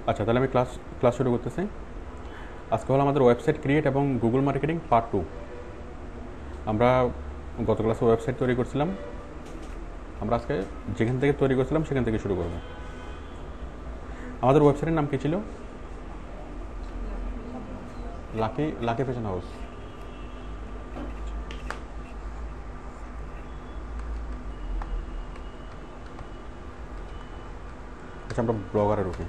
আচ্ছা, তাহলে আমি ক্লাস ক্লাস শুরু করতেছি। আজকে হলো আমাদের ওয়েবসাইট ক্রিয়েট এবং গুগল মার্কেটিং পার্ট 2। আমরা গত ক্লাসে ওয়েবসাইট তৈরি করছিলাম। আমরা আজকে যেখান থেকে তৈরি করছিলাম সেখান থেকে শুরু করব। আমাদের ওয়েবসাইটের নাম কী ছিল? Lucky lucky fashion house. আচ্ছা, আমরা ব্লগারে ঢুকি।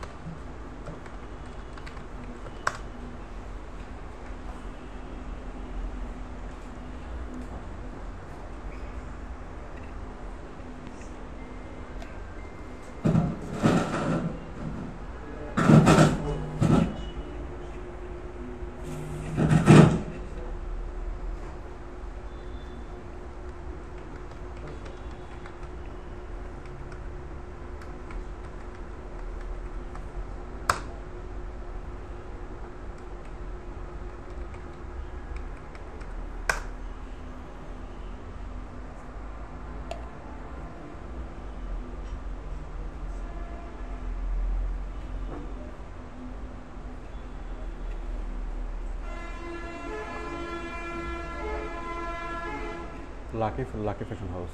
Lucky fashion house.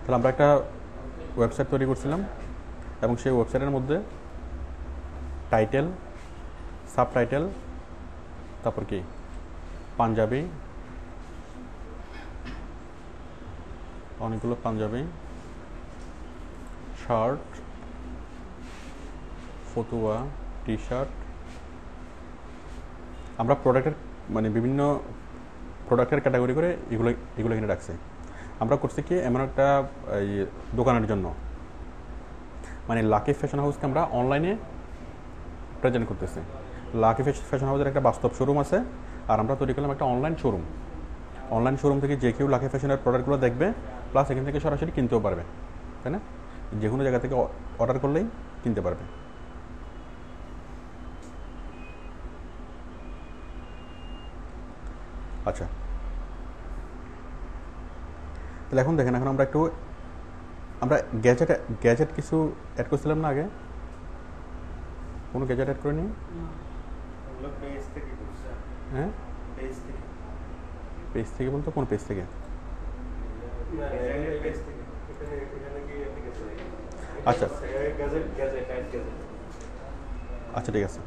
তাহলে আমরা একটা ওয়েবসাইট তৈরি করছিলাম এবং সেই ওয়েবসাইটের মধ্যে টাইটেল, সাব টাইটেল, তারপর কি পাঞ্জাবি, অনেকগুলো পাঞ্জাবি, শার্ট, ফতুয়া, টি শার্ট। আমরা প্রোডাক্টের বিভিন্ন প্রোডাক্টের ক্যাটাগরি করে এগুলো এগুলো এখানে রাখছি। আমরা করছি কি, এমন একটা দোকানের জন্য লাকি ফ্যাশন হাউসকে আমরা অনলাইনে প্রেজেন্ট করতেছি। লাকি ফ্যাশন হাউসের একটা বাস্তব শোরুম আছে, আর আমরা তৈরি করলাম একটা অনলাইন শোরুম। অনলাইন শোরুম থেকে যে কেউ লাকি ফ্যাশনের প্রোডাক্টগুলো দেখবে, প্লাস এখান থেকে সরাসরি কিনতেও পারবে, তাই না? যে কোনো জায়গা থেকে অর্ডার করলেই কিনতে পারবে। আচ্ছা, তাহলে এখন দেখেন, এখন আমরা গ্যাজেট কিছু অ্যাড করছিলাম না আগে? কোনো গ্যাজেট অ্যাড করিনি? হ্যাঁ, পেজ থেকে বলতো কোন পেজ থেকে? আচ্ছা আচ্ছা, ঠিক আছে।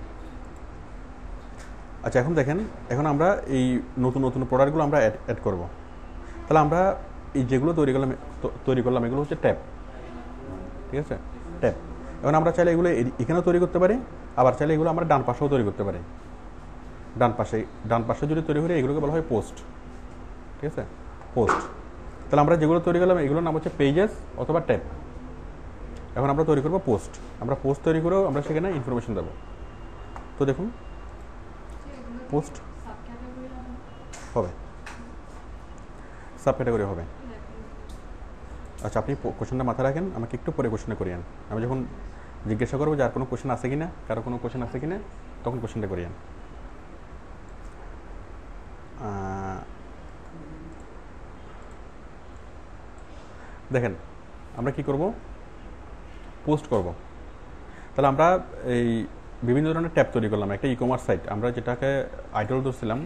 আচ্ছা, এখন দেখেন, এখন আমরা এই নতুন নতুন প্রোডাক্টগুলো আমরা অ্যাড করব। তাহলে আমরা এই যেগুলো তৈরি করলাম এগুলো হচ্ছে ট্যাব, ঠিক আছে? ট্যাব। এখন আমরা চাইলে এগুলো এখানেও তৈরি করতে পারি, আবার চাইলে এগুলো আমরা ডান পাশেও তৈরি করতে পারি। ডান পাশে যদি তৈরি করি এগুলোকে বলা হয় পোস্ট, ঠিক আছে? পোস্ট। তাহলে আমরা যেগুলো তৈরি করলাম এগুলোর নাম হচ্ছে পেজেস অথবা ট্যাব। এখন আমরা তৈরি করবো পোস্ট। আমরা পোস্ট তৈরি করেও আমরা সেখানে ইনফরমেশন দেবো। তো দেখুন, পোস্ট হবে, সাব ক্যাটাগরি হবে। আচ্ছা, আপনি কোশ্চেনটা মাথায় রাখেন, আমাকে একটু পরে কোশ্চেনটা করিয়েন। আমি যখন জিজ্ঞাসা করবো যে আর কোনো কোশ্চেন আছে কিনা, কারো কোনো কোশ্চেন আছে কিনা, তখন কোশ্চেনটা করিয়েন। দেখেন, আমরা কি করব? পোস্ট করব। তাহলে আমরা এই বিভিন্ন ধরনের ট্যাব তৈরি করলাম। একটা ই কমার্স সাইট, আমরা যেটাকে আইডল ধরছিলাম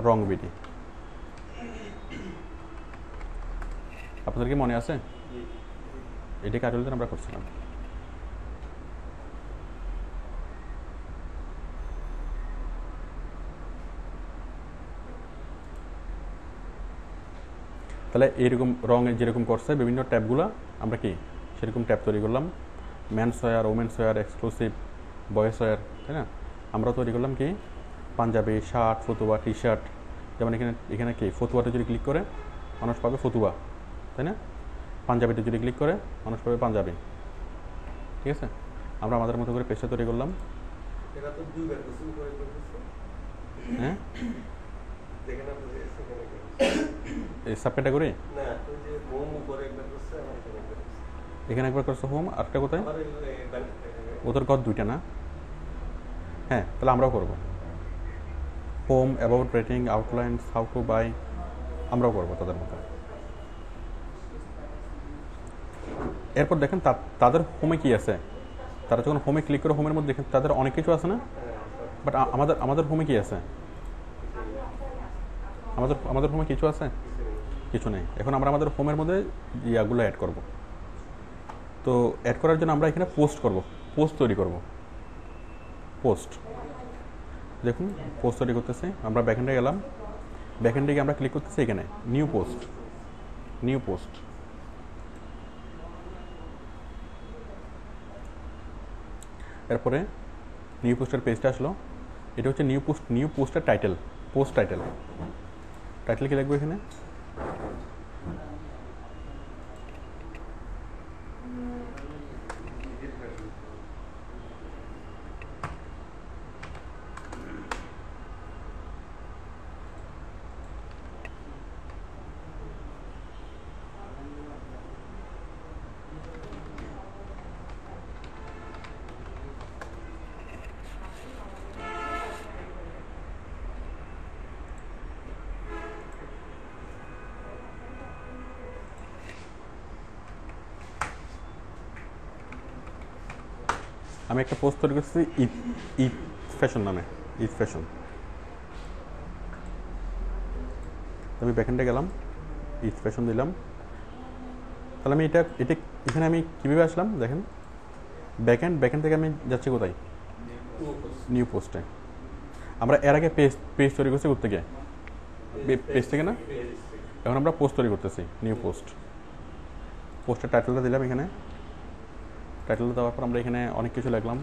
রং বিডি। আপনাদের কি মনে আছে? এটাকে আইডল দিয়ে আমরা করছিলাম। তাহলে এইরকম রঙে যেরকম করছে বিভিন্ন ট্যাবগুলো, আমরা কি সেরকম ট্যাব তৈরি করলাম। Men's wear, women's wear, exclusive, boys wear, তাই না? আমরা তৈরি করলাম কি পাঞ্জাবি, শার্ট, ফতুয়া, টি শার্ট। যেমন এখানে কি ফতুয়াটা যদি ক্লিক করে মানুষ পাবে ফতুয়া, তাই না? পাঞ্জাবিটা যদি ক্লিক করে মানুষ পাবে পাঞ্জাবি, ঠিক আছে? আমরা আমাদের মতো করে পেজটা তৈরি করলাম। হ্যাঁ, এই সাব ক্যাটাগরি এখানে একবার করছে হোম, আরেকটা কোথায়? ওদের ঘর দুইটা না? হ্যাঁ, তাহলে আমরাও করবো। Home, about, rating, outlines, how to buy আমরাও করবো তাদের মতো। এরপর দেখেন তাদের হোমে কি আছে। তারা যখন হোমে ক্লিক করে হোমের মধ্যে দেখেন তাদের অনেক কিছু আছে না, বাট আমাদের হোমে কি আছে? আমাদের হোমে কিছু আছে? কিছু নেই। এখন আমরা আমাদের হোমের মধ্যে ইয়াগুলো অ্যাড করব। তো অ্যাড করার জন্য আমরা এখানে পোস্ট করব, পোস্ট তৈরি করব। পোস্ট দেখুন, পোস্ট তৈরি করতেছে। আমরা ব্যাকএন্ডে গেলাম, ব্যাকএন্ডে গিয়ে আমরা ক্লিক করতেছি এখানে নিউ পোস্ট, নিউ পোস্ট। এরপরে নিউ পোস্টের পেজটা আসলো। এটা হচ্ছে নিউ পোস্টের টাইটেল, পোস্ট টাইটেল। টাইটেল কি লিখবো এখানে? আমি একটা পোস্ট তৈরি করছি ঈদ ফ্যাশন নামে, ঈদ ফ্যাশন। আমি ব্যাকএন্ডে গেলাম, ঈদ ফ্যাশন দিলাম। তাহলে আমি এটা এখানে আমি কীভাবে আসলাম দেখেন, ব্যাকএন্ড থেকে আমি যাচ্ছি কোথায়? নিউ পোস্টে। আমরা এর আগে পেজ তৈরি করছি কোথেকে? পেজ থেকে না? এখন আমরা পোস্ট তৈরি করতেছি, নিউ পোস্ট। পোস্টের টাইটেলটা দিলাম এখানে। টাইটেলটা দেওয়ার পর আমরা এখানে অনেক কিছু লিখলাম।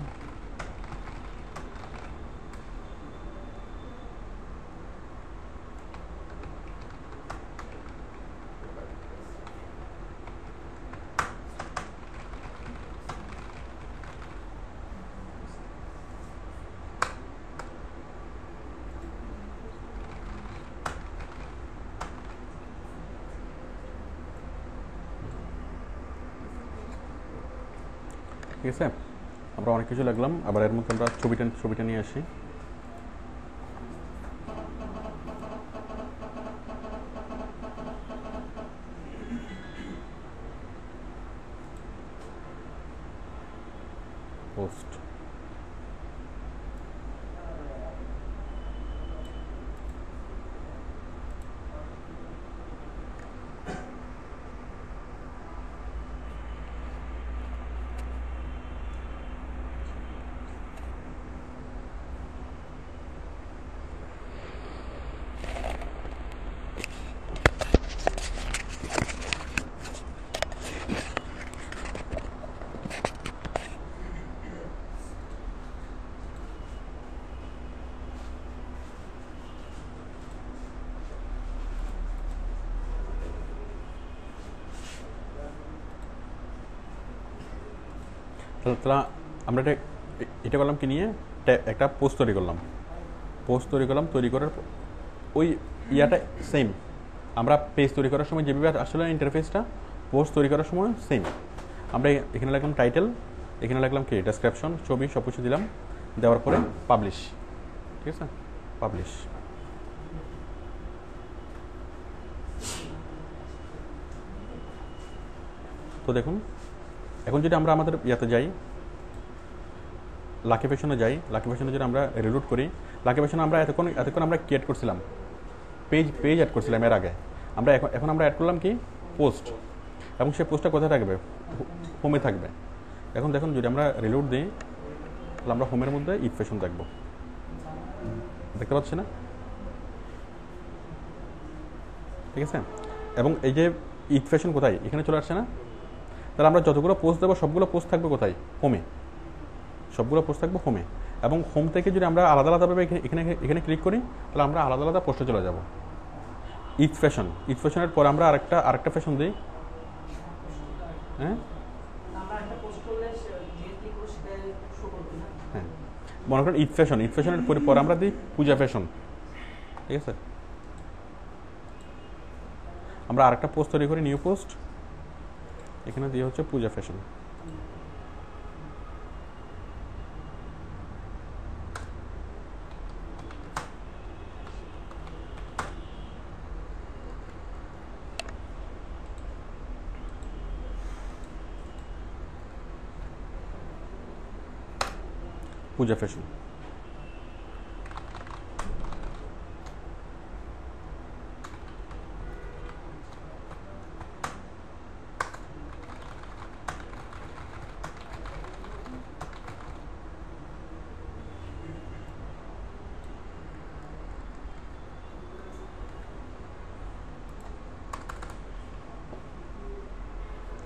ঠিক আছে, আমরা অনেক কিছু লিখলাম। আবার এর মধ্যে আমরা ছবিটা নিয়ে আসি। পোস্ট তাহলে আমরা এটা করলাম কি নিয়ে, একটা পোস্ট তৈরি করলাম। তৈরি করার ওই ইয়াটা সেম। আমরা পেজ তৈরি করার সময় যেভাবে আসলে ইন্টারফেসটা, পোস্ট তৈরি করার সময় সেম। আমরা এখানে লিখলাম টাইটেল, এখানে লিখলাম কি ডেসক্রিপশন, ছবি সব কিছু দিলাম। দেওয়ার পরে পাবলিশ। ঠিক আছে, পাবলিশ। তো দেখুন, এখন যদি আমরা আমাদের ইয়াতে যাই, লাকি ফ্যাশনে যাই, লাকি ফ্যাশনে যদি আমরা রিলোড করি, লাকি ফ্যাশনে আমরা এতক্ষণ আমরা ক্রিয়েট করছিলাম পেজ অ্যাড করছিলাম এর আগে। আমরা এখন আমরা অ্যাড করলাম কি পোস্ট, এবং সেই পোস্টটা কোথায় থাকবে? হোমে থাকবে। এখন দেখুন, যদি আমরা রিলোড দিই তাহলে আমরা হোমের মধ্যে ঈদ ফ্যাশন দেখব, দেখতে পাচ্ছি না? ঠিক আছে, এবং এই যে ঈদ ফ্যাশন কোথায় এখানে চলে আসছে না? তাহলে আমরা যতগুলো পোস্ট দেবো সবগুলো পোস্ট থাকবে কোথায়? হোমে। সবগুলো পোস্ট থাকবে হোমে। এবং হোম থেকে যদি আমরা আলাদা আলাদাভাবে এখানে ক্লিক করি তাহলে আমরা আলাদা আলাদা পোস্টে চলে যাব। ঈদ ফ্যাশনের পরে আমরা আরেকটা ফ্যাশন দিই। হ্যাঁ হ্যাঁ, মনে করেন ঈদ ফ্যাশনের পরে আমরা দিই পূজা ফ্যাশন। ঠিক আছে, আমরা আরেকটা পোস্ট তৈরি করি, নিউ পোস্ট। এখানে দিয়ে হচ্ছে পূজা ফ্যাশন। পূজা ফ্যাশন।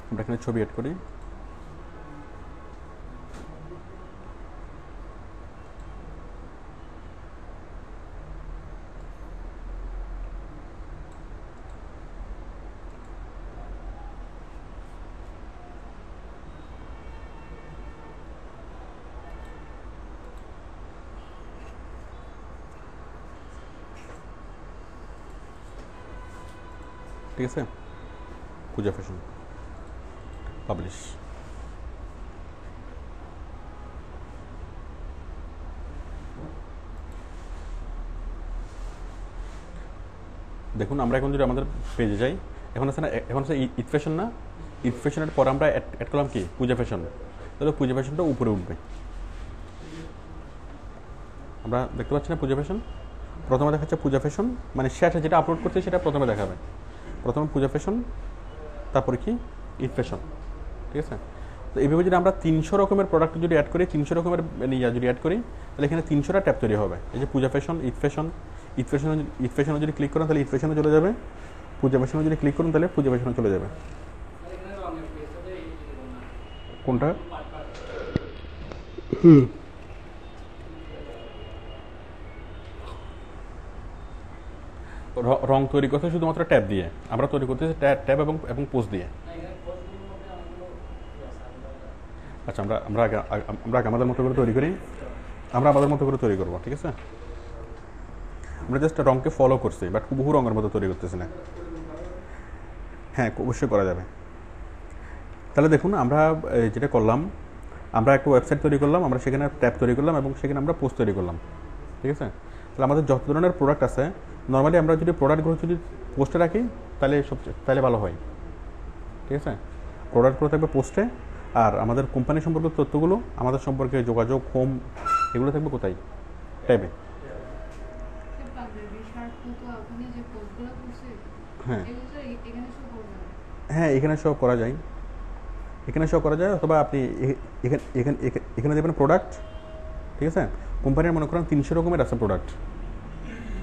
আমরা এখানে ছবি অ্যাড করি। ঠিক আছে, পূজা ফ্যাশন, পাবলিশ। দেখুন আমরা এখন যদি আমাদের পেজে যাই, এখন আছে ঈদ ফ্যাশন না, ঈদ ফ্যাশনের পর আমরা অ্যাড করলাম কি পূজা ফ্যাশন, তাহলে পূজা ফ্যাশনটা উপরে উঠবে। আমরা দেখতে পাচ্ছি না পূজা ফ্যাশন, প্রথমে দেখাচ্ছে পূজা ফ্যাশন, মানে শেষে যেটা আপলোড করছে সেটা প্রথমে দেখাবে। প্রথমে পূজা ফ্যাশন, তারপরে কি ঈদ ফ্যাশন। ঠিক আছে, তো এইভাবে যদি আমরা 300 রকমের প্রোডাক্ট যদি অ্যাড করি, 300 রকমের যদি অ্যাড করি, তাহলে এখানে 300টা ট্যাব তৈরি হবে। এই যে পূজা ফ্যাশন, ঈদ ফ্যাশন, ঈদ ফ্যাশনে যদি ক্লিক করেন তাহলে ঈদ ফ্যাশনে চলে যাবে, পূজা ফ্যাশনে যদি ক্লিক করুন তাহলে পূজা ফ্যাশনে চলে যাবে। কোনটা? রং তৈরি করতে শুধুমাত্র ট্যাব দিয়ে, আমরা তৈরি করতেছি ট্যাব এবং পোস্ট দিয়ে। আচ্ছা, আমরা আগে আমাদের মতো করে তৈরি করি, আমরা আমাদের মতো করে তৈরি করবো। ঠিক আছে, আমরা জাস্ট রংকে ফলো করছি, বাট বহু রঙের মতো তৈরি করতেছি না। হ্যাঁ, অবশ্যই করা যাবে। তাহলে দেখুন আমরা যেটা করলাম, আমরা একটা ওয়েবসাইট তৈরি করলাম, আমরা সেখানে ট্যাব তৈরি করলাম এবং সেখানে আমরা পোস্ট তৈরি করলাম। ঠিক আছে, তাহলে আমাদের যত ধরনের প্রোডাক্ট আছে, নর্মালি আমরা যদি প্রোডাক্টগুলো যদি পোস্টে রাখি তাহলে ভালো হয়। ঠিক আছে, প্রোডাক্টগুলো থাকবে পোস্টে, আর আমাদের কোম্পানি সম্পর্কে তথ্যগুলো, আমাদের সম্পর্কে যোগাযোগ, হোম, এগুলো থাকবে কোথায়? ট্যাবে। হ্যাঁ হ্যাঁ, এখানে শো করা যায়, অথবা আপনি এখানে দেবেন প্রোডাক্ট। ঠিক আছে, কোম্পানির মনে করেন 300 রকমের আছে প্রোডাক্ট।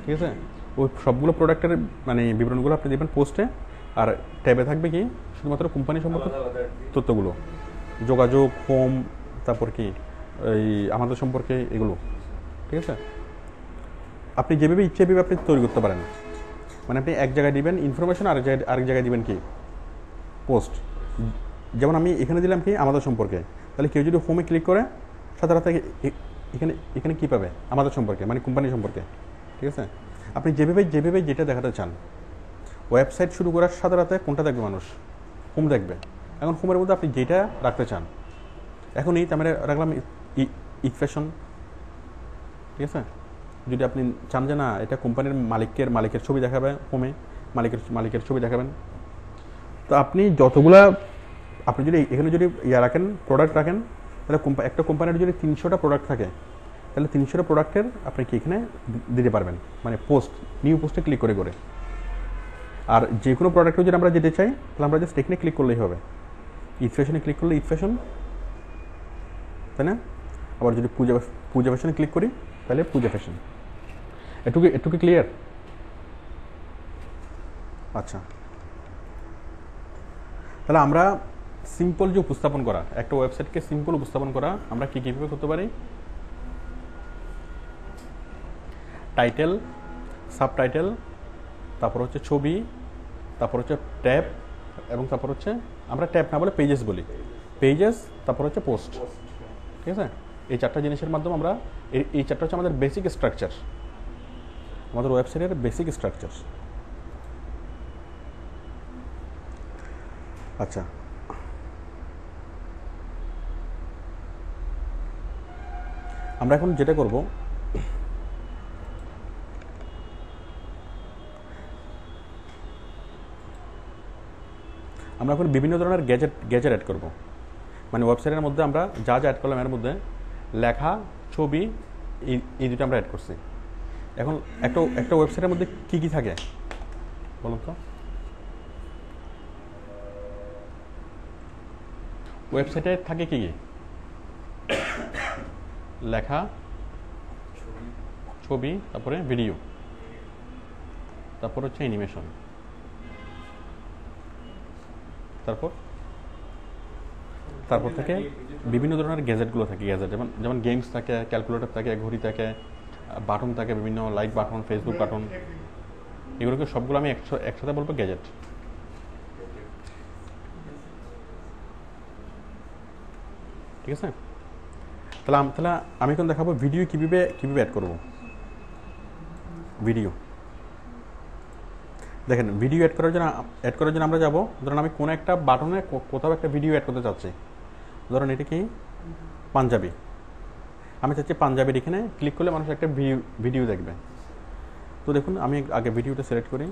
ঠিক আছে, ওই সবগুলো প্রোডাক্টের মানে বিবরণগুলো আপনি দেবেন পোস্টে, আর ট্যাবে থাকবে কি শুধুমাত্র কোম্পানি সম্পর্কে তথ্যগুলো, যোগাযোগ, হোম, তারপর কি এই আমাদের সম্পর্কে এগুলো। ঠিক আছে, আপনি যেভাবে ইচ্ছে এভাবে আপনি তৈরি করতে পারেন। মানে আপনি এক জায়গায় দিবেন ইনফরমেশন, আরেক জায়গায় দিবেন কি পোস্ট। যেমন আমি এখানে দিলাম কি আমাদের সম্পর্কে, তাহলে কেউ যদি হোমে ক্লিক করে সাথে সাথে এখানে কী পাবে? আমাদের সম্পর্কে, মানে কোম্পানি সম্পর্কে। ঠিক আছে, আপনি যেভাবে যেটা দেখাতে চান, ওয়েবসাইট শুরু করার সাথে সাথে কোনটা দেখবে মানুষ? হোম দেখবে। এখন হোমের মধ্যে আপনি যেটা রাখতে চান, এখন আমরা রাখলাম ঈদ ফ্যাশন। ঠিক আছে, যদি আপনি চান যে না এটা কোম্পানির মালিকের ছবি দেখাবে, হোমে মালিকের ছবি দেখাবেন, তো আপনি আপনি যদি এখানে যদি রাখেন, প্রোডাক্ট রাখেন, তাহলে একটা কোম্পানির যদি 300টা প্রোডাক্ট থাকে, তাহলে 300টা প্রোডাক্টের আপনি কি এখানে দিতে পারবেন, মানে পোস্ট, নিউ পোস্টে ক্লিক করে। আর যে কোনো প্রোডাক্টে যদি আমরা যেতে চাই, তাহলে আমরা জাস্ট এখানে ক্লিক করলেই হবে। ঈদ ফ্যাশনে ক্লিক করলে ঈদ ফ্যাশন, তাই না? আবার যদি পূজা ফ্যাশনে ক্লিক করি তাহলে পূজা ফ্যাশন। এটুকু ক্লিয়ার? আচ্ছা, তাহলে আমরা সিম্পল যে উপস্থাপন করা, একটা ওয়েবসাইটকে সিম্পল উপস্থাপন করা আমরা কীভাবে করতে পারি? টাইটেল, সাবটাইটেল, তারপর হচ্ছে ছবি, তারপর হচ্ছে ট্যাব, এবং তারপর হচ্ছে আমরা ট্যাব না বলে পেজেস বলি, পেজেস, তারপর হচ্ছে পোস্ট। ঠিক আছে, এই 4টা জিনিসের মাধ্যমে আমরা এই 4টা হচ্ছে আমাদের বেসিক স্ট্রাকচার, আমাদের ওয়েবসাইটের বেসিক স্ট্রাকচার। আচ্ছা, আমরা এখন যেটা করব, আমরা এখন বিভিন্ন ধরনের গ্যাজেট অ্যাড করব। মানে ওয়েবসাইটের মধ্যে আমরা যা অ্যাড করলাম, এর মধ্যে লেখা, ছবি, এই দুটো আমরা অ্যাড করছি। এখন একটা ওয়েবসাইটের মধ্যে কি কি থাকে বলুন তো? ওয়েবসাইটে থাকে কি কি? লেখা, ছবি, তারপরে ভিডিও, তারপর হচ্ছে অ্যানিমেশন, তারপর থাকে বিভিন্ন ধরনের গ্যাজেটগুলো থাকে। গ্যাজেট যেমন গেমস থাকে, ক্যালকুলেটর থাকে, ঘড়ি থাকে, বাটন থাকে, বিভিন্ন লাইক বাটন, ফেসবুক বাটন, এগুলোকে সবগুলো আমি একসাথে বলবো গ্যাজেট। ঠিক আছে? তাহলে আমি এখন দেখাবো ভিডিও কিভাবে অ্যাড করব। ভিডিও দেখেন, ভিডিও অ্যাড করার জন্য আমরা যাব, ধরুন আমি কোনো একটা বাটনে কোথাও একটা ভিডিও অ্যাড করতে চাচ্ছি। ধরুন এটা কি পাঞ্জাবি, আমি চাচ্ছি পাঞ্জাবির এখানে ক্লিক করলে মানুষ একটা ভিডিও দেখবে। তো দেখুন আমি আগে ভিডিওটা সিলেক্ট করি।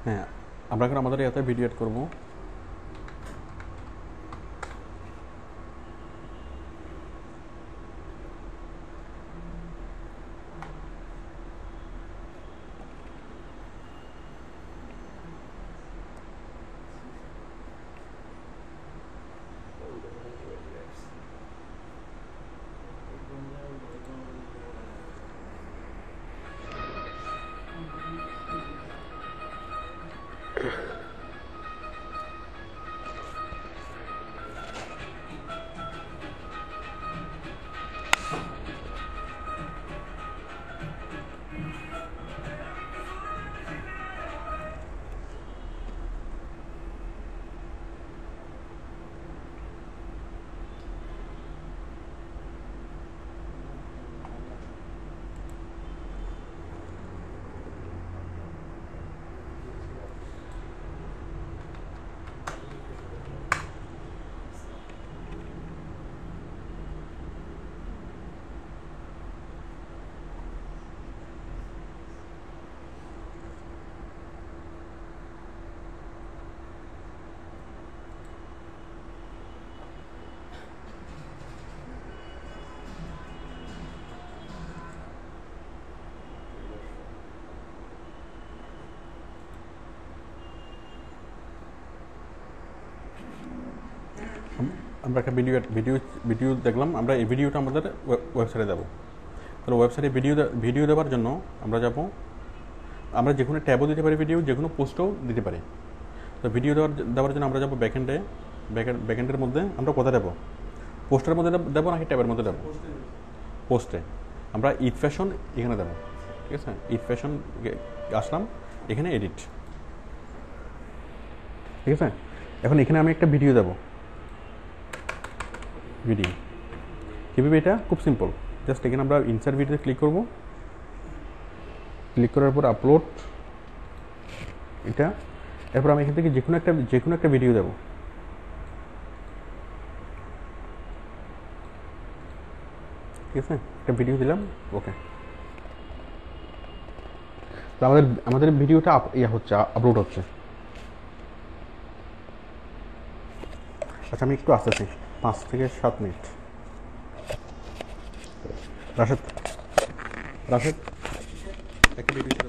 হ্যাঁ, আমরা এখন আমাদের এতে ভিডিও অ্যাড করবো। আমরা একটা ভিডিও দেখলাম, আমরা এই ভিডিওটা আমাদের ওয়েবসাইটে দেবো। তাহলে ওয়েবসাইটে ভিডিও দেওয়ার জন্য আমরা যাব, আমরা যে কোনো ট্যাবও দিতে পারি, ভিডিও যে কোনো পোস্টও দিতে পারি। তো ভিডিও দেওয়ার জন্য আমরা যাবো ব্যাকএন্ডের মধ্যে। আমরা কোথায় দেবো? পোস্টের মধ্যে দেবো নাকি ট্যাবের মধ্যে দেবো? পোস্টে আমরা ঈদ ফ্যাশন এখানে দেবো। ঠিক আছে, ঈদ ফ্যাশন আসলাম, এখানে এডিট। ঠিক আছে, এখন এখানে আমি একটা ভিডিও দেবো। ভিডিও কীভাবে? এটা খুব সিম্পল, জাস্ট এখানে আমরা ইনসার্ট ভিডিওতে ক্লিক করব। ক্লিক করার পর আপলোড, এটা। এরপর আমি এখান থেকে যে কোনো একটা ভিডিও দেবো। ঠিক আছে, একটা ভিডিও দিলাম, ওকে। তো আমাদের ভিডিওটা আপলোড হচ্ছে। আচ্ছা, আমি একটু আসতেছি, 5 থেকে 7 মিনিট। রাশেদ একটা ভিডিও ছিল।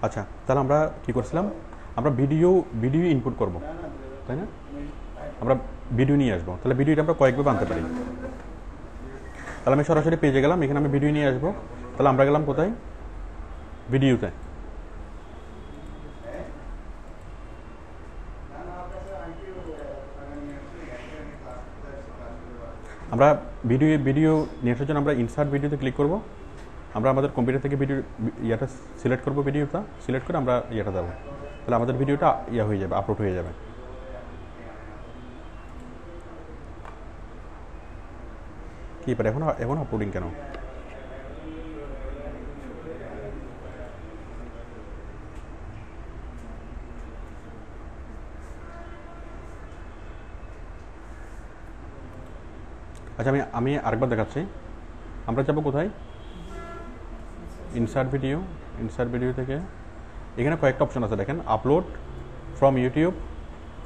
আচ্ছা, তাহলে আমরা কী করছিলাম, আমরা ভিডিও ইনপুট করব, তাই না? আমরা ভিডিও নিয়ে আসবো, তাহলে ভিডিওটা আমরা কয়েকভাবে আনতে পারি। তাহলে আমি সরাসরি পেজে গেলাম, এখানে আমি ভিডিও নিয়ে আসবো। তাহলে আমরা গেলাম কোথায়, ভিডিওতে। আমরা ভিডিও নিয়ে আসার জন্য আমরা ইনসার্ট ভিডিওতে ক্লিক করব। আমরা আমাদের কম্পিউটার থেকে ভিডিও ইয়েটা সিলেক্ট করব, ভিডিওটা সিলেক্ট করে আমরা ইয়েটা দেবো, তাহলে আমাদের ভিডিওটা হয়ে যাবে, আপলোড হয়ে যাবে। কি পারে এখন আপলোডিং কেন? আচ্ছা, আমি আরেকবার দেখাচ্ছি। আমরা যাবো কোথায়, ইনসার্ট ভিডিও থেকে এখানে কয়েকটা অপশন আছে দেখেন, upload from YouTube,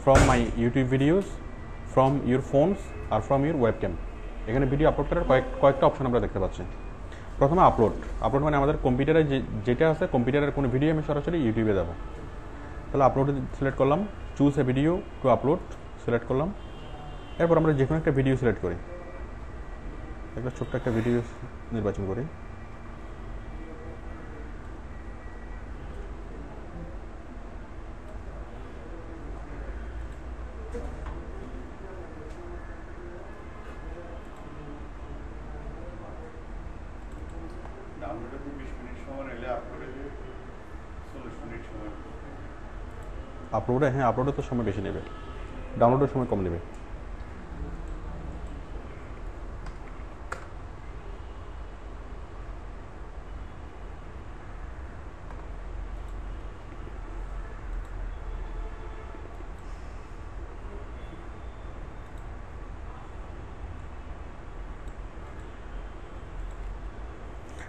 from my YouTube videos, from your phones are from your webcam. এখানে ভিডিও আপলোড করার কয়েকটা অপশন আমরা দেখতে পাচ্ছি। প্রথমে আপলোড মানে আমাদের কম্পিউটারে যেটা আছে, কম্পিউটারের কোনো ভিডিও আমি সরাসরি ইউটিউবে দেবো। তাহলে আপলোড সিলেক্ট করলাম, choose a video to upload select করলাম। এরপর আমরা যে কোনো একটা ভিডিও সিলেক্ট করি, একটা ছোট্ট একটা ভিডিও নির্বাচন করি। আপলোডে তো সময় বেশি নেবে, ডাউনলোডের সময় কম নেবে।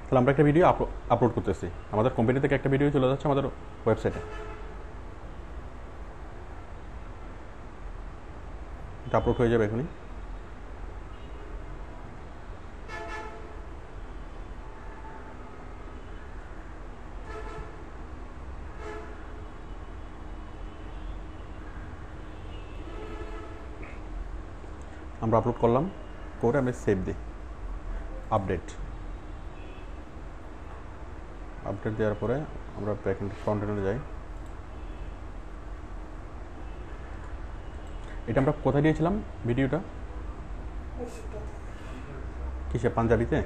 তাহলে আমরা একটা ভিডিও আপলোড করতেছি, আমাদের কম্পিউটার থেকে একটা ভিডিও চলে যাচ্ছে আমাদের ওয়েবসাইটে। এটা আপলোড হয়ে যাবে এখনই। আমরা আপলোড করলাম, করে আমি সেভ দিই, আপডেট দেওয়ার পরে আমরা ফ্রন্ট এন্ডে যাই। এটা আমরা কোথায় দিয়েছিলাম ভিডিওটা, কিসে, পাঞ্জাবিতে,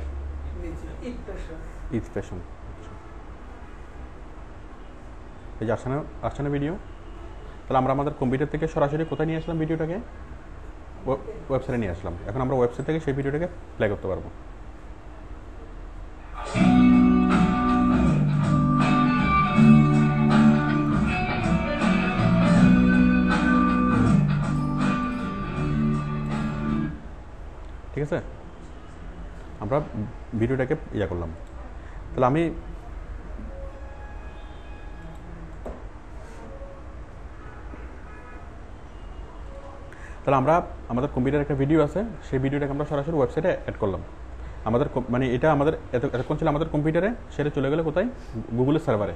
ঈদ ফ্যাশন। এই যে আসছে না ভিডিও। তাহলে আমরা আমাদের কম্পিউটার থেকে সরাসরি কোথায় নিয়ে আসলাম ভিডিওটাকে, ওয়েবসাইটে নিয়ে আসলাম। এখন আমরা ওয়েবসাইট থেকে সেই ভিডিওটাকে প্লে করতে পারবো। ঠিক আছে, আমরা ভিডিওটাকে করলাম। তাহলে আমি আমাদের কম্পিউটারে একটা ভিডিও আছে, সেই ভিডিওটাকে আমরা সরাসরি ওয়েবসাইটে অ্যাড করলাম। আমাদের মানে এটা আমাদের এতক্ষণ ছিল আমাদের কম্পিউটারে, সেটা চলে গেলে কোথায়, গুগলের সার্ভারে।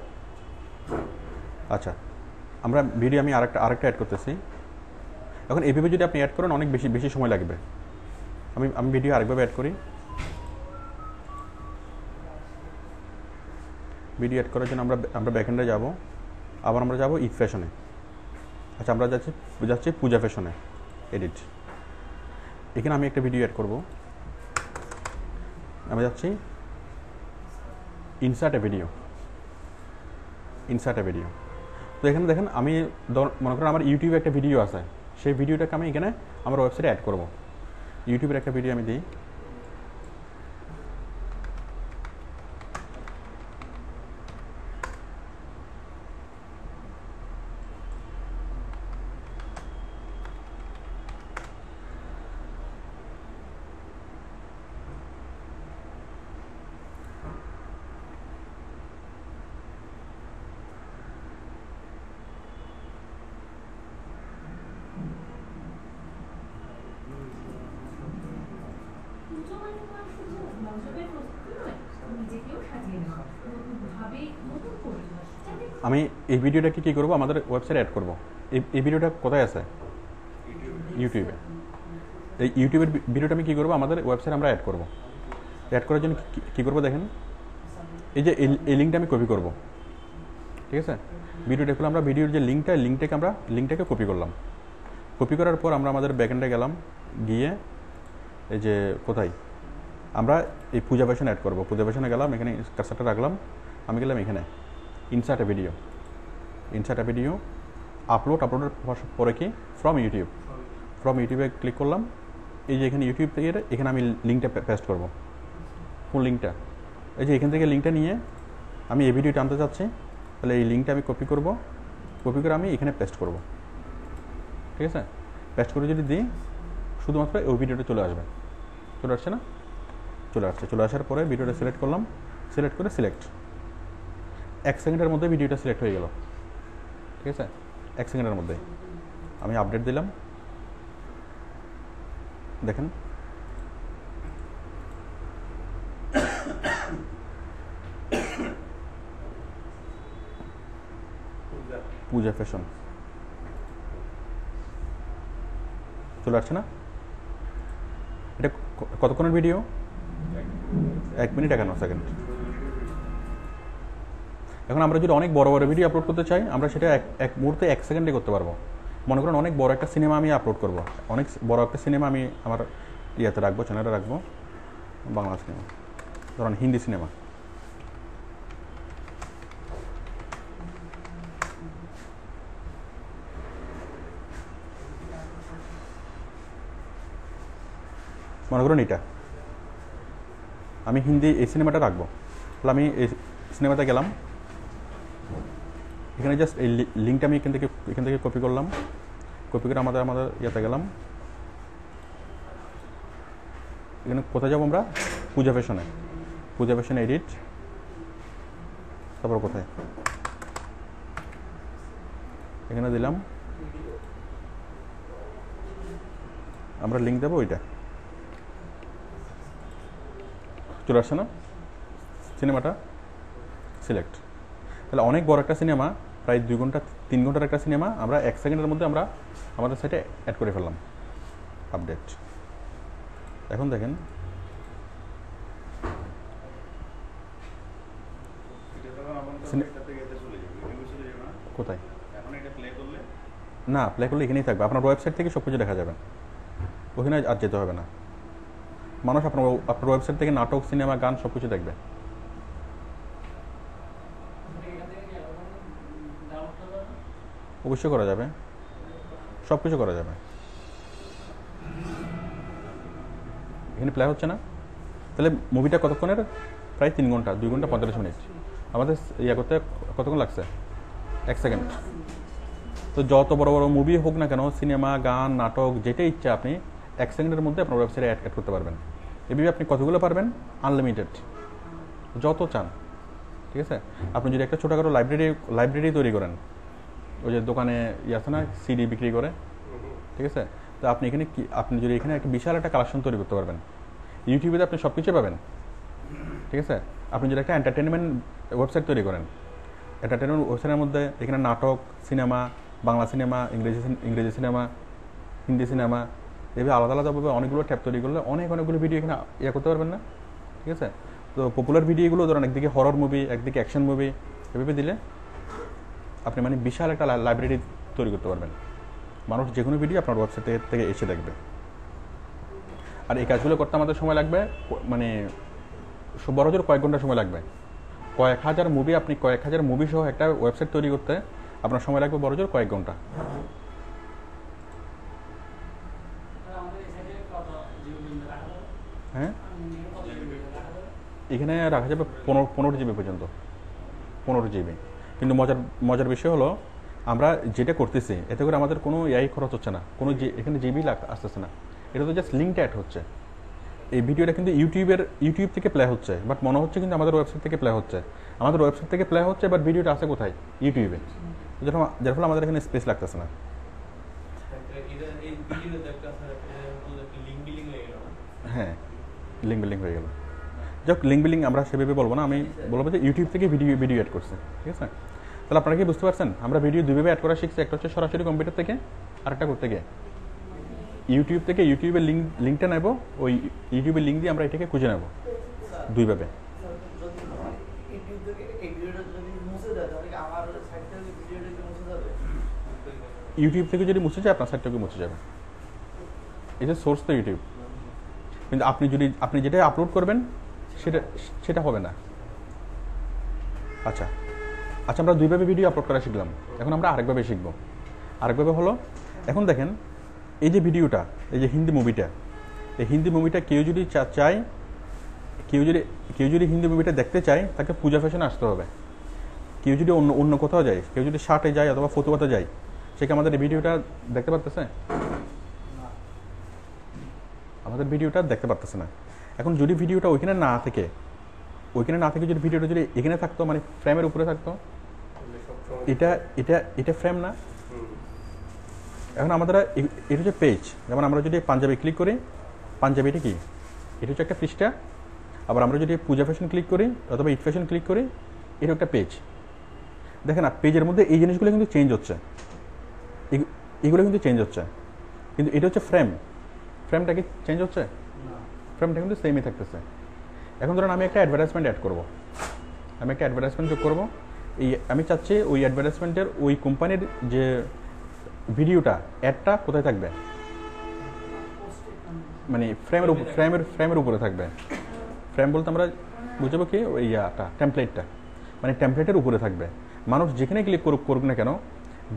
আচ্ছা, আমরা ভিডিও আমি আরেকটা অ্যাড করতেছি। এখন এইভাবে যদি আপনি অ্যাড করেন অনেক বেশি সময় লাগবে। আমি ভিডিও আরেকভাবে অ্যাড করি। ভিডিও অ্যাড করার জন্য আমরা ব্যাকএন্ডে যাব, আবার আমরা যাব ঈদ ফ্যাশনে। আচ্ছা, আমরা যাচ্ছি পূজা ফ্যাশনে, এডিট। এখানে আমি একটা ভিডিও অ্যাড করব। আমি যাচ্ছি ইনসার্ট এ ভিডিও। তো এখানে দেখেন, আমি মনে করেন আমার ইউটিউবে একটা ভিডিও আছে, সেই ভিডিওটাকে আমি এখানে আমার ওয়েবসাইটে অ্যাড করব। ইউটিউবের একটা ভিডিও আমি দিই। আমি এই ভিডিওটাকে কী করবো, আমাদের ওয়েবসাইটে অ্যাড করবো। এই ভিডিওটা কোথায় আছে? ইউটিউবে। এই ইউটিউবের ভিডিওটা আমি কী করবো, আমাদের ওয়েবসাইটে আমরা অ্যাড করবো। অ্যাড করার জন্য কী করবো দেখেন, এই যে এই লিঙ্কটা আমি কপি করবো, ঠিক আছে? ভিডিওটা খুলে আমরা ভিডিওর যে লিঙ্কটাকে কপি করলাম। কপি করার পর আমরা আমাদের ব্যাকএন্ডে গেলাম, গিয়ে এই যে কোথায় আমরা এই পূজা ভার্সন অ্যাড করবো। পূজা ভার্সনে গেলাম, এখানে কার্সারটা রাখলাম, আমি গেলাম এখানে ইনসার্ট এ ভিডিও আপলোডের পরে কি ফ্রম ইউটিউবে ক্লিক করলাম। এই যে এখানে ইউটিউব থেকে এখানে আমি লিঙ্কটা পেস্ট করবো, কোন লিঙ্কটা, এই যে এখান থেকে লিঙ্কটা নিয়ে আমি এই ভিডিওটা আনতে চাচ্ছি, তাহলে এই লিঙ্কটা আমি কপি করে আমি এখানে পেস্ট করব, ঠিক আছে? পেস্ট করে যদি দিই, শুধুমাত্র ওই ভিডিওটা চলে আসবে। চলে আসছে না? চলে আসার পরে ভিডিওটা সিলেক্ট করলাম, সিলেক্ট করে 1 সেকেন্ডের মধ্যে ভিডিওটা সিলেক্ট হয়ে গেল, ঠিক আছে? 1 সেকেন্ডের মধ্যে আমি আপডেট দিলাম, দেখেন পূজা ফ্যাশন চলে আসছে না? এটা কতক্ষণের ভিডিও? 1 minute 51 second. এখন আমরা যদি অনেক বড় ভিডিও আপলোড করতে চাই, আমরা সেটা এক মুহূর্তে 1 সেকেন্ডে করতে পারবো। মনে করেন অনেক বড় একটা সিনেমা আমি আপলোড করবো, অনেক বড় একটা সিনেমা আমি আমার ইয়াতে রাখবো, চ্যানেলে রাখবো, বাংলা সিনেমা, ধরুন হিন্দি সিনেমা। মনে করুন এটা আমি হিন্দি এই সিনেমাটা রাখবো, তাহলে আমি এই সিনেমাতে গেলাম, এখানে জাস্ট এই লিঙ্কটা আমি এখান থেকে কপি করলাম, কপি করে আমাদের ইয়াতে গেলাম, এখানে কোথায় যাবো আমরা? পূজা ফ্যাশনে এডিট, তারপর কোথায় এখানে দিলাম, আমরা লিঙ্ক দেবো, ওইটা চলে আসছে না? সিনেমাটা সিলেক্ট। তাহলে অনেক বড় একটা সিনেমা, প্রায় 2 ঘন্টা 3 ঘন্টার একটা সিনেমা আমরা 1 সেকেন্ডের মধ্যে আমরা আমাদের সাইটে অ্যাড করে ফেললাম। আপডেট। এখন দেখেন কোথায় না প্লে করলে এখানেই থাকবে, আপনার ওয়েবসাইট থেকে সব কিছু দেখা যাবে, ওখানে আর যেতে হবে না। মানুষ আপনার ওয়েবসাইট থেকে নাটক, সিনেমা, গান সব কিছু দেখবে। অবশ্যই করা যাবে, সব কিছু করা যাবে। এখানে প্লে হচ্ছে না? তাহলে মুভিটা কতক্ষণের? প্রায় 3 ঘন্টা, 2 ঘন্টা 45 মিনিট। আমাদের ইয়ে করতে কতক্ষণ লাগছে? 1 সেকেন্ড। তো যত বড় বড় মুভি হোক না কেন, সিনেমা, গান, নাটক, যেটা ইচ্ছা আপনি 1 সেকেন্ডের মধ্যে আপনার ওয়েবসাইটে অ্যাড করতে পারবেন। এভাবে আপনি কতগুলো পারবেন? আনলিমিটেড, যত চান, ঠিক আছে? আপনি যদি একটা ছোটোখাটো লাইব্রেরি তৈরি করেন, ওই যে দোকানে আছে না সিডি বিক্রি করে, ঠিক আছে? তো আপনি যদি এখানে একটা বিশাল একটা কালেকশন তৈরি করতে পারবেন। ইউটিউবে আপনি সব কিছু পাবেন, ঠিক আছে? আপনি যদি একটা এন্টারটেনমেন্ট ওয়েবসাইট তৈরি করেন, এন্টারটেনমেন্ট ওয়েবসাইটের মধ্যে এখানে নাটক, সিনেমা, বাংলা সিনেমা, ইংরেজি সিনেমা, হিন্দি সিনেমা, এভাবে আলাদাভাবে অনেকগুলো ট্যাব তৈরি করলে অনেকগুলো ভিডিও এখানে করতে পারবেন না, ঠিক আছে? তো পপুলার ভিডিওগুলো ধরেন একদিকে হরর মুভি, একদিকে অ্যাকশন মুভি, এভাবে দিলে আপনি মানে বিশাল একটা লাইব্রেরি তৈরি করতে পারবেন। মানুষ যে কোনো ভিডিও আপনার ওয়েবসাইট থেকে এসে দেখবে। আর এই কাজগুলো করতে আমাদের সময় লাগবে, মানে বড়জোর কয়েক ঘন্টা সময় লাগবে। কয়েক হাজার মুভি সহ একটা ওয়েবসাইট তৈরি করতে আপনার সময় লাগবে বড়জোর কয়েক ঘন্টা। হ্যাঁ, এখানে রাখা যাবে 15 জিবি পর্যন্ত, 15 জিবি। কিন্তু মজার বিষয় হলো, আমরা যেটা করতেছি এতে করে আমাদের কোনো খরচ হচ্ছে না, কোনো এখানে জিবি আসতেছে না, এটা তো জাস্ট লিঙ্কটা অ্যাড হচ্ছে। এই ভিডিওটা কিন্তু ইউটিউব থেকে প্লে হচ্ছে, বাট মনে হচ্ছে কিন্তু আমাদের ওয়েবসাইট থেকে প্লে হচ্ছে। আমাদের ওয়েবসাইট থেকে প্লে হচ্ছে, বাট ভিডিওটা আছে কোথায়? ইউটিউবে। যার ফলে আমাদের এখানে স্পেস লাগতেছে না। হ্যাঁ, লিঙ্ক বিলিং হয়ে গেল। যাক লিঙ্ক বিলিং আমরা সেভাবে বলবো না, আমি বলবো যে ইউটিউব থেকে ভিডিও অ্যাড করছে, ঠিক আছে? তাহলে আপনারা কি বুঝতে পারছেন আমরা ভিডিও দুইভাবে অ্যাড করা শিখছি, একটা হচ্ছে সরাসরি কম্পিউটার থেকে, আরেকটা করতে গিয়ে ইউটিউব থেকে ইউটিউবের লিঙ্কটা নেব, ওই ইউটিউবের লিঙ্ক দিয়ে আমরা এটাকে খুঁজে নেব দুইভাবে। ইউটিউব থেকে যদি মুছে যায় আপনার সাইট থেকে মুছে যাবে, এটা সোর্স তো ইউটিউব, কিন্তু আপনি যেটা আপলোড করবেন সেটা হবে না। আচ্ছা আচ্ছা, আমরা দুইভাবে ভিডিও আপলোড করা শিখলাম, এখন আমরা আরেকভাবে শিখবো। আরেকভাবে হলো, এখন দেখেন এই যে ভিডিওটা, এই যে হিন্দি মুভিটা, এই হিন্দি মুভিটা কেউ যদি চায়, কেউ যদি হিন্দি মুভিটা দেখতে চায় তাকে পূজা ফ্যাশনে আসতে হবে। কেউ যদি অন্য কোথাও যায়, কেউ যদি শার্টে যায় অথবা ফতুয়াতে যায়, সে কি আমাদের এই ভিডিওটা দেখতে পারতেছে? আমাদের ভিডিওটা দেখতে পারতেছে না। এখন যদি ভিডিওটা ওইখানে না থেকে যদি ভিডিওটা যদি এখানে থাকতো, মানে ফ্রেমের উপরে থাকতো, এটা ফ্রেম না। এখন আমাদের এটা হচ্ছে পেজ, যেমন আমরা যদি পাঞ্জাবি ক্লিক করি, পাঞ্জাবি এটা কি, এটা হচ্ছে একটা পৃষ্ঠা। আবার আমরা যদি পূজা ফ্যাশন ক্লিক করি অথবা ঈদ ফ্যাশন ক্লিক করি, এটা একটা পেজ। দেখেন না, পেজের মধ্যে এই জিনিসগুলো কিন্তু চেঞ্জ হচ্ছে, এগুলো কিন্তু চেঞ্জ হচ্ছে, কিন্তু এটা হচ্ছে ফ্রেমটা কি চেঞ্জ হচ্ছে? ফ্রেমটা কিন্তু সেমই থাকতেছে। এখন ধরুন আমি একটা অ্যাডভার্টাইজমেন্ট অ্যাড করবো, আমি একটা অ্যাডভার্টাইজমেন্ট যোগ করবো, আমি চাচ্ছি ওই অ্যাডভার্টাইজমেন্টের ওই কোম্পানির যে ভিডিওটা, অ্যাডটা কোথায় থাকবে, মানে ফ্রেমের উপরে থাকবে। ফ্রেম বলতে আমরা বুঝবো কি, ওই টেমপ্লেটটা, মানে টেমপ্লেটের উপরে থাকবে। মানুষ যেখানে ক্লিক করুক না কেন,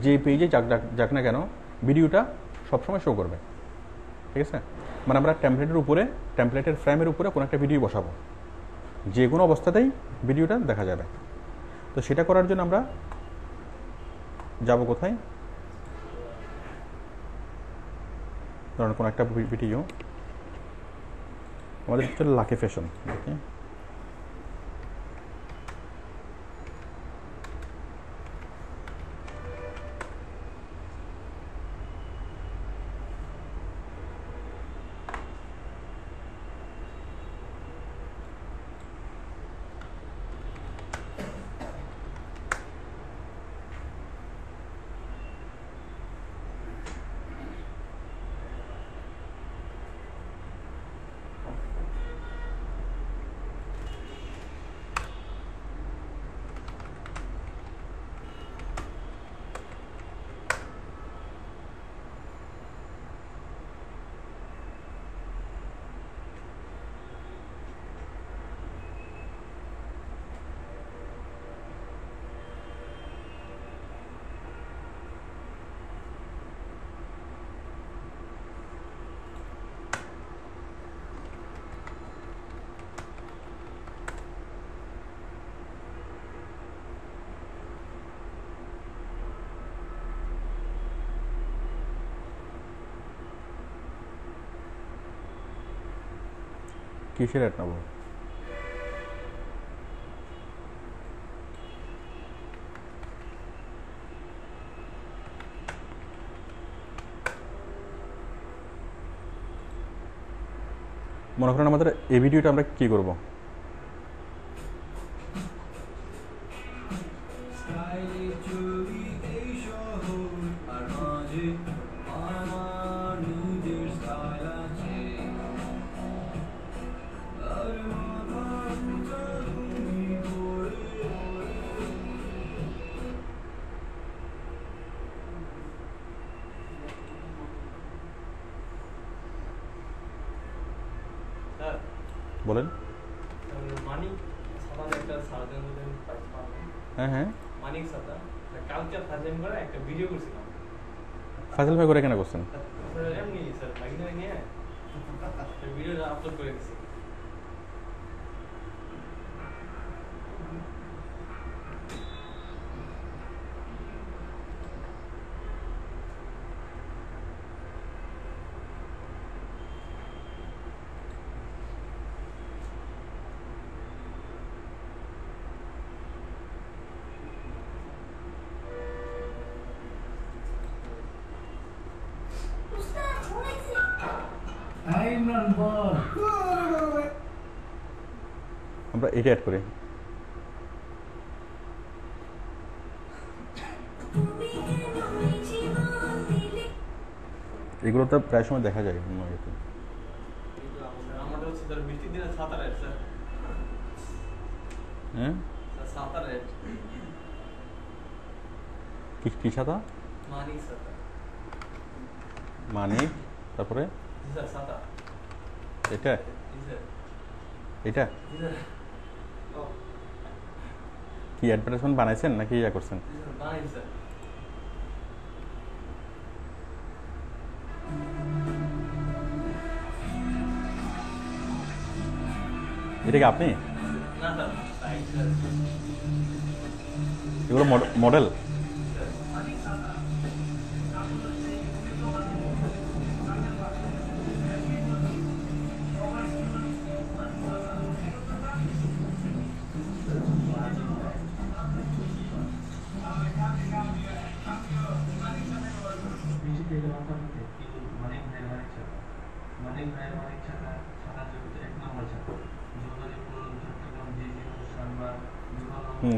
যে পেজে যাক না কেন, ভিডিওটা সবসময় শো করবে, ঠিক আছে? মানে আমরা টেমপ্লেটের ফ্রেমের উপরে কোনো একটা ভিডিও বসাবো, যে কোনো অবস্থাতেই ভিডিওটা দেখা যাবে। তো সেটা করার জন্য আমরা যাব কোথায়, ধরুন কোনো একটা ভিডিও, আমাদের হচ্ছে লাকি ফ্যাশন, ওকে? কিসের অ্যাড নেবো? মনে করেন আমাদের এই ভিডিওটা আমরা কি করব, বলেন? হ্যাঁ হ্যাঁ, ফাজল ভাই করে কেন করছেন? আমরা এটা অ্যাড করি। এগুলো তো প্রায় সময় দেখা যায় হ্যাঁ কি ছাতা মানে তারপরে এটা এটা কি অ্যাডভার্টাইজমেন্ট বানাইছেন নাকি ইয়া করছেন? এটা কি আপনি? এগুলো মডেল?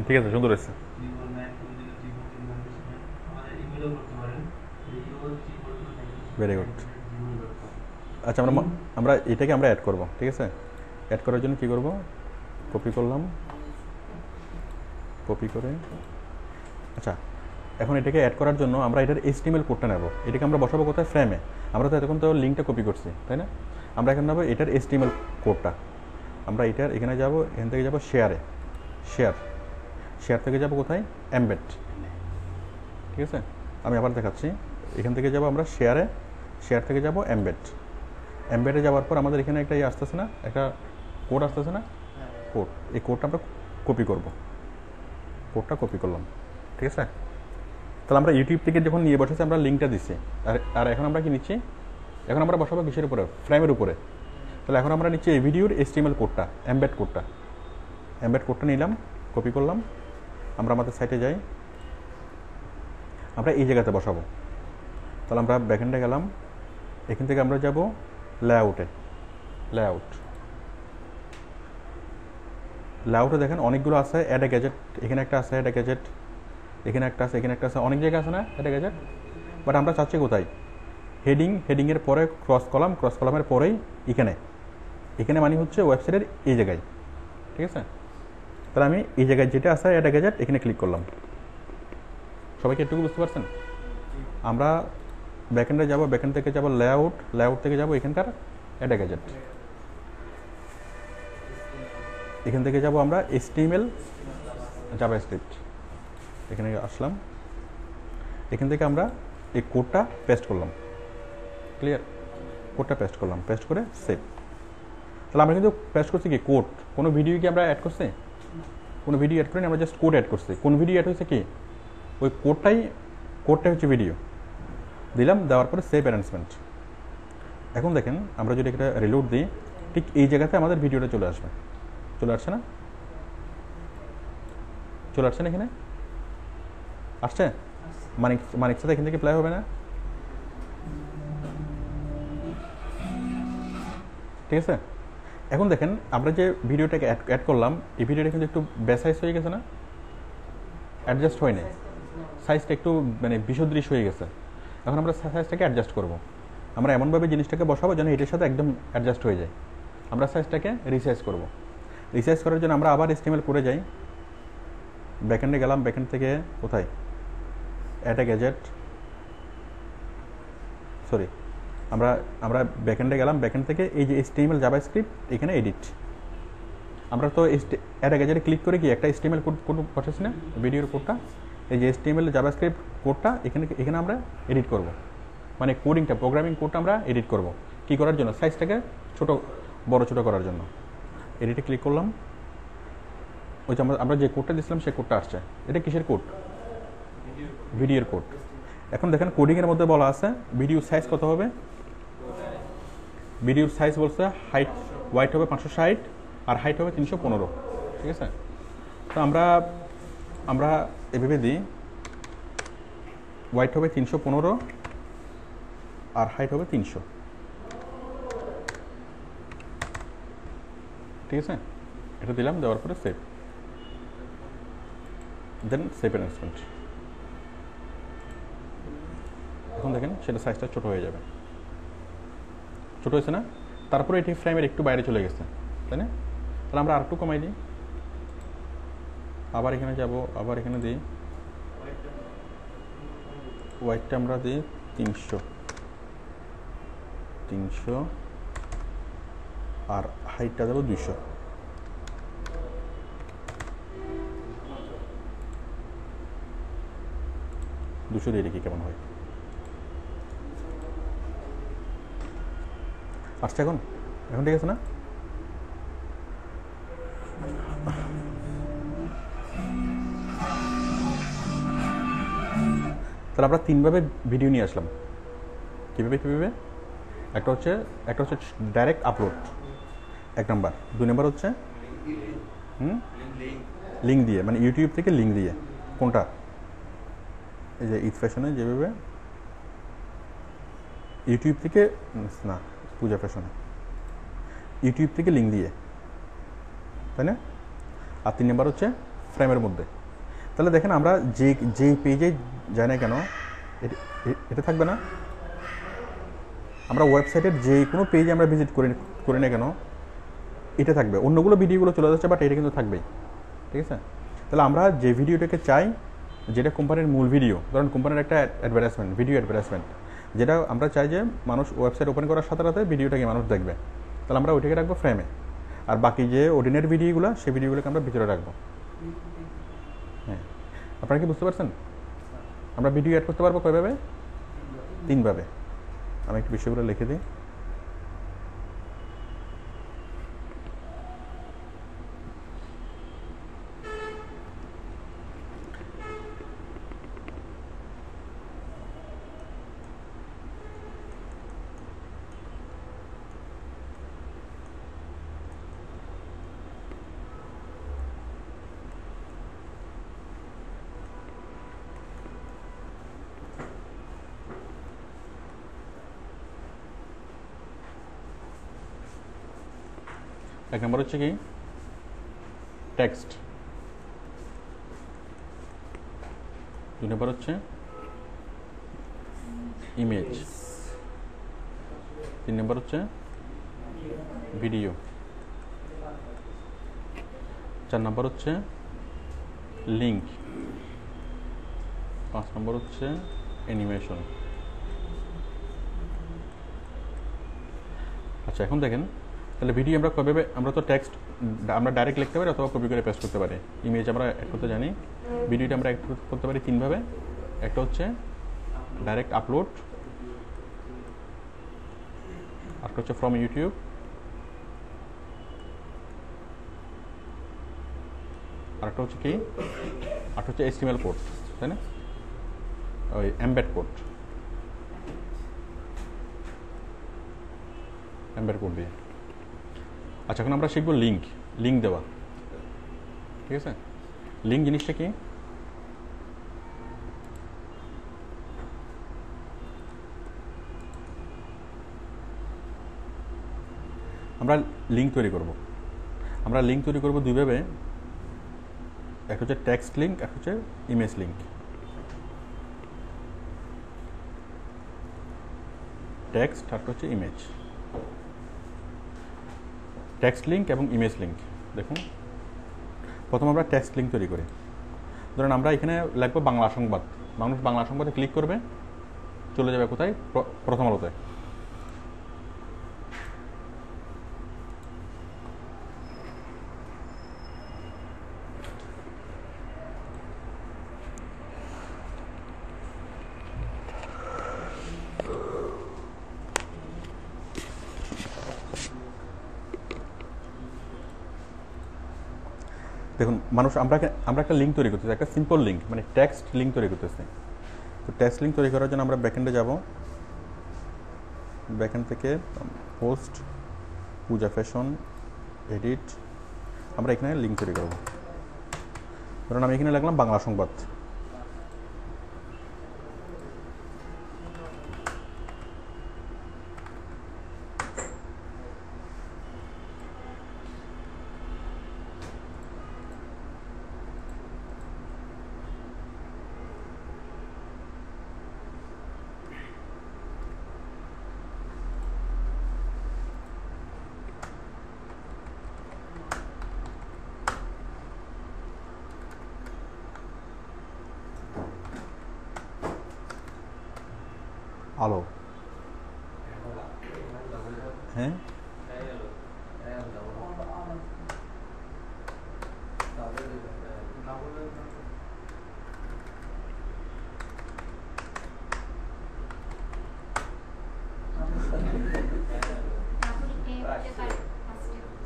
ঠিক আছে, সুন্দর হয়েছে। Very good. আচ্ছা, আমরা এটাকে আমরা অ্যাড করব, ঠিক আছে? অ্যাড করার জন্য কি করব? কপি করলাম, কপি করে আচ্ছা এখন এটাকে অ্যাড করার জন্য আমরা এটার HTML কোডটা নেব। এটাকে আমরা বসাবো কোথায়? ফ্রেমে। আমরা তো এতক্ষণ তো লিঙ্কটা কপি করছি, তাই না? আমরা এখন নেব এটার HTML কোডটা। আমরা এটার এখানে যাব, এখান থেকে যাব শেয়ারে, শেয়ার থেকে যাব কোথায়? এমবেড, ঠিক আছে? আমি আবার দেখাচ্ছি। এখান থেকে যাব আমরা শেয়ারে, শেয়ার থেকে যাব এমবেডে যাওয়ার পর আমাদের এখানে একটা আসতেছে না, একটা কোড আসতেছে না, কোড। এই কোডটা আমরা কপি করব, কোডটা কপি করলাম, ঠিক আছে? তাহলে আমরা ইউটিউব থেকে যখন নিয়ে বসেছি আমরা লিঙ্কটা দিচ্ছি, আর এখন আমরা কি নিচ্ছি? এখন আমরা বসাবো কিসের উপরে? ফ্রেমের উপরে। তাহলে এখন আমরা নিচ্ছি এই ভিডিওর HTML কোডটা, এমবেড কোডটা নিলাম, কপি করলাম। আমরা আমাদের সাইটে যাই, আমরা এই জায়গাতে বসাবো। তাহলে আমরা ব্যাকএন্ডে গেলাম, এখান থেকে আমরা যাব লেআউটে। লেআউটে দেখেন অনেকগুলো আছে, অ্যাড এ গ্যাজেট, এখানে একটা আছে, অ্যাড এ গ্যাজেট, এখানে একটা আছে, এখানে একটা আছে, অনেক জায়গা আছে না অ্যাড এ গ্যাজেট? বাট আমরা চাচ্ছি কোথায়? হেডিংয়ের পরে ক্রস কলামের পরেই এখানে মানে হচ্ছে ওয়েবসাইটের এই জায়গায়, ঠিক আছে? তাহলে আমি এই জায়গায় যেটা আছে অ্যাড এ গ্যাজেট, এখানে ক্লিক করলাম। সবাইকে একটু বুঝতে পারছেন? আমরা ব্যাকএন্ডে যাব, ব্যাকএন্ড থেকে যাব লেআউট থেকে যাব এখানকার অ্যাড এ গ্যাজেট, এখান থেকে যাব আমরা HTML জাভাস্ক্রিপ্ট, এখানে আসলাম, এখান থেকে আমরা এই কোডটা পেস্ট করলাম। ক্লিয়ার? কোডটা পেস্ট করলাম, পেস্ট করে সেভ। তাহলে আমরা কিন্তু পেস্ট করছি কি কোড, কোনো ভিডিও কি আমরা অ্যাড করছি? কোনো ভিডিও অ্যাড করিনি, আমরা জাস্ট কোড অ্যাড করছি। কোন ভিডিও অ্যাড হয়েছে? কি ওই কোডটাই হচ্ছে ভিডিও। দিলাম, দেওয়ার পরে সেভ অ্যারেঞ্জমেন্ট। এখন দেখেন আমরা যদি এটা রিলোড দিই, ঠিক এই জায়গাতে আমাদের ভিডিওটা চলে আসবে। চলে আসছে না? চলে আসছে না? এখানে আসছে? মানিক সাথে এখান থেকে প্লে হবে না? ঠিক আছে? এখন দেখেন আমরা যে ভিডিওটাকে অ্যাড করলাম, এই ভিডিওটা কিন্তু একটু বেসাইজ হয়ে গেছে না? অ্যাডজাস্ট হয় না, সাইজটা একটু মানে বিসদৃশ হয়ে গেছে। এখন আমরা সাইজটাকে অ্যাডজাস্ট করব। আমরা এমনভাবে জিনিসটাকে বসাবো যেন এটার সাথে একদম অ্যাডজাস্ট হয়ে যায়। আমরা সাইজটাকে রিসাইজ করব। রিসাইজ করার জন্য আমরা আবার HTML করে যাই, ব্যাকএন্ডে গেলাম, ব্যাকএন্ড থেকে কোথায়? অ্যাড এ গ্যাজেট, সরি, আমরা ব্যাকএন্ডে গেলাম, ব্যাকএন্ড থেকে এই যে HTML জাভাস্ক্রিপ্ট, এখানে এডিট। আমরা তো অ্যাড এ গ্যাজেটে ক্লিক করে কি একটা HTML কোড বসাচ্ছি না, ভিডিওর কোডটা? এই যে HTML জাভাস্ক্রিপ্ট কোডটা এখানে আমরা এডিট করব, মানে কোডিংটা, প্রোগ্রামিং কোডটা আমরা এডিট করব। কি করার জন্য? সাইজটাকে বড় ছোট করার জন্য। এডিটে ক্লিক করলাম, ওই যে আমরা যে কোডটা দিয়েছিলাম সেই কোডটা আসছে। এটা কিসের কোড? ভিডিওর কোড। এখন দেখেন কোডিংয়ের মধ্যে বলা আছে ভিডিও সাইজ কত হবে? ভিডিওর সাইজ বলছে ওয়াইড হবে 560 আর হাইট হবে 315, ঠিক আছে? তো আমরা এভাবে দিই, ওয়াইড হবে 315 আর হাইট হবে 300, ঠিক আছে? এটা দিলাম, দেওয়ার পরে সেভ, দেন সেভ অ্যানাউন্সমেন্ট। এখন দেখেন সেটা সাইজটা ছোট হয়ে যাবে, ছোট হয়েছে না? তারপরে এটি ফ্রেমের একটু বাইরে চলে গেছে, তাই না? তাহলে আমরা আরেকটু কমাই দিই, আবার এখানে যাব, আবার এখানে দিই ওয়াইটটা আমরা দিই 300 আর হাইটটা দেবো 200। দিয়ে দেখি কেমন হয়। আসছে এখন, এখন ঠিক আছে না? তাহলে আমরা 3ভাবে ভিডিও নিয়ে আসলাম। কীভাবে? একটা হচ্ছে ডাইরেক্ট আপলোড, 1 নাম্বার। 2 নাম্বার হচ্ছে লিঙ্ক দিয়ে, মানে ইউটিউব থেকে লিঙ্ক দিয়ে। কোনটা? এই যে ঈদ ফ্যাশনে যেভাবে ইউটিউব থেকে, না পূজা ফ্যাশনে, ইউটিউব থেকে লিঙ্ক দিয়ে, তাই না? আর 3 নাম্বার হচ্ছে ফ্রেমের মধ্যে। তাহলে দেখেন আমরা যে পেজে যাই না কেন, এটা থাকবে না? আমরা ওয়েবসাইটের যে কোনো পেজে আমরা ভিজিট করি না কেন, এটা থাকবে। অন্যগুলো ভিডিওগুলো চলে যাচ্ছে, বাট এটা কিন্তু থাকবেই, ঠিক আছে? তাহলে আমরা যে ভিডিওটাকে চাই, যেটা কোম্পানির মূল ভিডিও, ধরুন কোম্পানির একটা অ্যাডভার্টাইজমেন্ট, ভিডিও অ্যাডভার্টাইজমেন্ট, যেটা আমরা চাই যে মানুষ ওয়েবসাইট ওপেন করার সাথে সাথে ভিডিওটাকে মানুষ দেখবে, তাহলে আমরা ওইটাকে রাখবো ফ্রেমে। আর বাকি যে অর্ডিনারি ভিডিওগুলো, সেই ভিডিওগুলোকে আমরা ভিতরে রাখবো। হ্যাঁ, আপনারা কি বুঝতে পারছেন? আমরা ভিডিও অ্যাড করতে পারবো কয়ভাবে? 3ভাবে। আমি একটু বিষয়গুলো লিখে দিই। এক নম্বর হচ্ছে কি টেক্সট, 2 নম্বর হচ্ছে ইমেজ, 3 নম্বর হচ্ছে ভিডিও, 4 নম্বর হচ্ছে লিঙ্ক, 5 নম্বর হচ্ছে অ্যানিমেশন। আচ্ছা, এখন দেখেন তাহলে ভিডিও আমরা কবে, আমরা তো টেক্সট আমরা ডাইরেক্ট লিখতে পারি অথবা কপি করে পেস্ট করতে পারি। ইমেজ আমরা অ্যাড করতে জানি, ভিডিওটা আমরা অ্যাড করতে পারি 3ভাবে। একটা হচ্ছে ডাইরেক্ট আপলোড, আরেকটা হচ্ছে ফ্রম ইউটিউব, আরেকটা হচ্ছে কি, আরেকটা হচ্ছে HTML কোড, তাই না? ওই এমবেড কোড দিয়ে। আচ্ছা, এখন আমরা শিখবো লিঙ্ক দেওয়া, ঠিক আছে? লিঙ্ক জিনিসটা কি? আমরা লিঙ্ক তৈরি করব 2ভাবে। একটা হচ্ছে টেক্সট লিঙ্ক, একটা হচ্ছে ইমেজ লিঙ্ক। টেক্সট আর হচ্ছে ইমেজ, টেক্সট লিঙ্ক এবং ইমেজ লিঙ্ক। দেখুন, প্রথম আমরা টেক্সট লিঙ্ক তৈরি করি। ধরুন আমরা এখানে লিখবো বাংলা সংবাদ, মানুষ বাংলা সংবাদে ক্লিক করবে, চলে যাবে কোথায়? প্রথম আলোতে। দেখুন মানুষ, আমরা একটা লিঙ্ক তৈরি করতেছি, একটা সিম্পল লিঙ্ক, মানে টেক্সট লিঙ্ক তৈরি করতেছি। তো টেক্সট লিঙ্ক তৈরি করার জন্য আমরা ব্যাকএন্ডে যাব, ব্যাকএন্ড থেকে পোস্ট, পূজা ফ্যাশন, এডিট, আমরা এখানে লিঙ্ক তৈরি করব। ধরুন আমি এখানে লিখলাম বাংলা সংবাদ, আলো, হ্যাঁ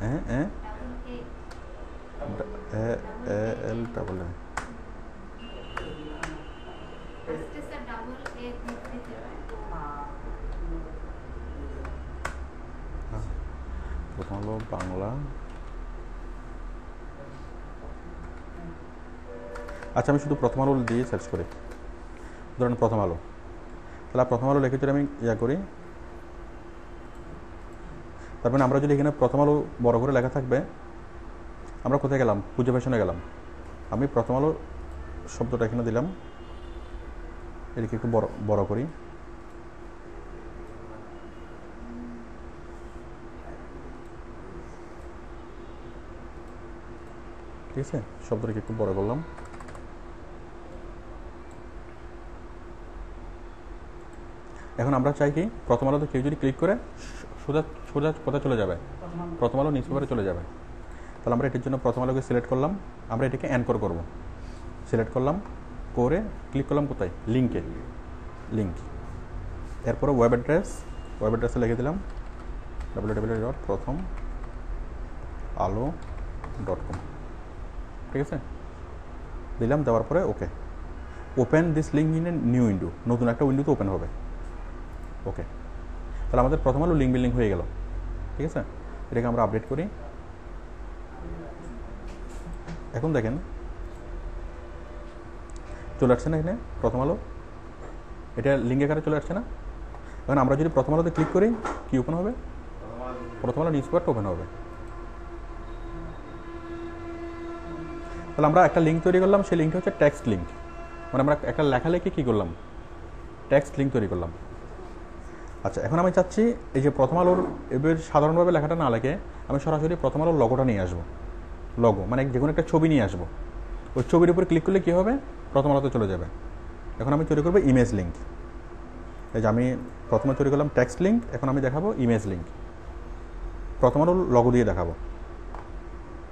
হ্যাঁ হ্যাঁ এল ডাবল এ, প্রথম হলো বাংলা। আচ্ছা আমি শুধু প্রথম আলো দিয়ে সার্চ করি, ধরেন প্রথম আলো, তাহলে প্রথম আলো লিখে যদি আমি করি, তার মানে আমরা যদি এখানে প্রথম আলো বড় করে লেখা থাকবে, আমরা কোথায় গেলাম, পূজা ফ্যাশনে গেলাম, আমি প্রথম আলো শব্দটা এখানে দিলাম, এটাকে একটু বড় করি, ঠিক আছে, শব্দটাকে একটু বড় করলাম। এখন আমরা চাই কি, প্রথম আলোতে কেউ যদি ক্লিক করে সোজা সোজা কোথায় চলে যাবে, প্রথম আলো নিউজ পেপারে চলে যাবে। তাহলে আমরা এটির জন্য প্রথম আলোকে সিলেক্ট করলাম, আমরা এটিকে অ্যানকর করব, সিলেক্ট করলাম করে ক্লিক করলাম কোথায়, লিঙ্কে, লিঙ্ক, এরপরে ওয়েব অ্যাড্রেসে লিখে দিলাম www.prothomalo.com, ঠিক আছে, দিলাম, দেওয়ার পরে okay, open this link in a new window, নতুন একটা উইন্ডোতে ওপেন হবে, ওকে। তাহলে আমাদের প্রথম আলো লিঙ্ক বিল্ডিং হয়ে গেল, ঠিক আছে, এটাকে আমরা আপডেট করি। এখন দেখেন চলে আসছে না এখানে প্রথম আলো, এটা লিঙ্ক আকারে চলে আসছে না। এখন আমরা যদি প্রথম আলোতে ক্লিক করি, কি ওপেন হবে, প্রথম আলো নিউজ পেপারটা ওপেন হবে। তাহলে আমরা একটা লিঙ্ক তৈরি করলাম, সেই লিঙ্কটা হচ্ছে টেক্সট লিঙ্ক, মানে আমরা একটা লেখালেখি কী করলাম, টেক্সট লিঙ্ক তৈরি করলাম। আচ্ছা এখন আমি চাচ্ছি এই যে প্রথম আলোর এবার সাধারণভাবে লেখাটা না লেখে আমি সরাসরি প্রথম আলোর লগোটা নিয়ে আসবো, লগো মানে যে কোনো একটা ছবি নিয়ে আসবো, ওই ছবির উপরে ক্লিক করলে কী হবে, প্রথম আলোতে চলে যাবে। এখন আমি তৈরি করবো ইমেজ লিঙ্ক, এই যে আমি প্রথমে তৈরি করলাম টেক্সট লিঙ্ক, এখন আমি দেখাবো ইমেজ লিঙ্ক, প্রথম আলোর লগো দিয়ে দেখাবো।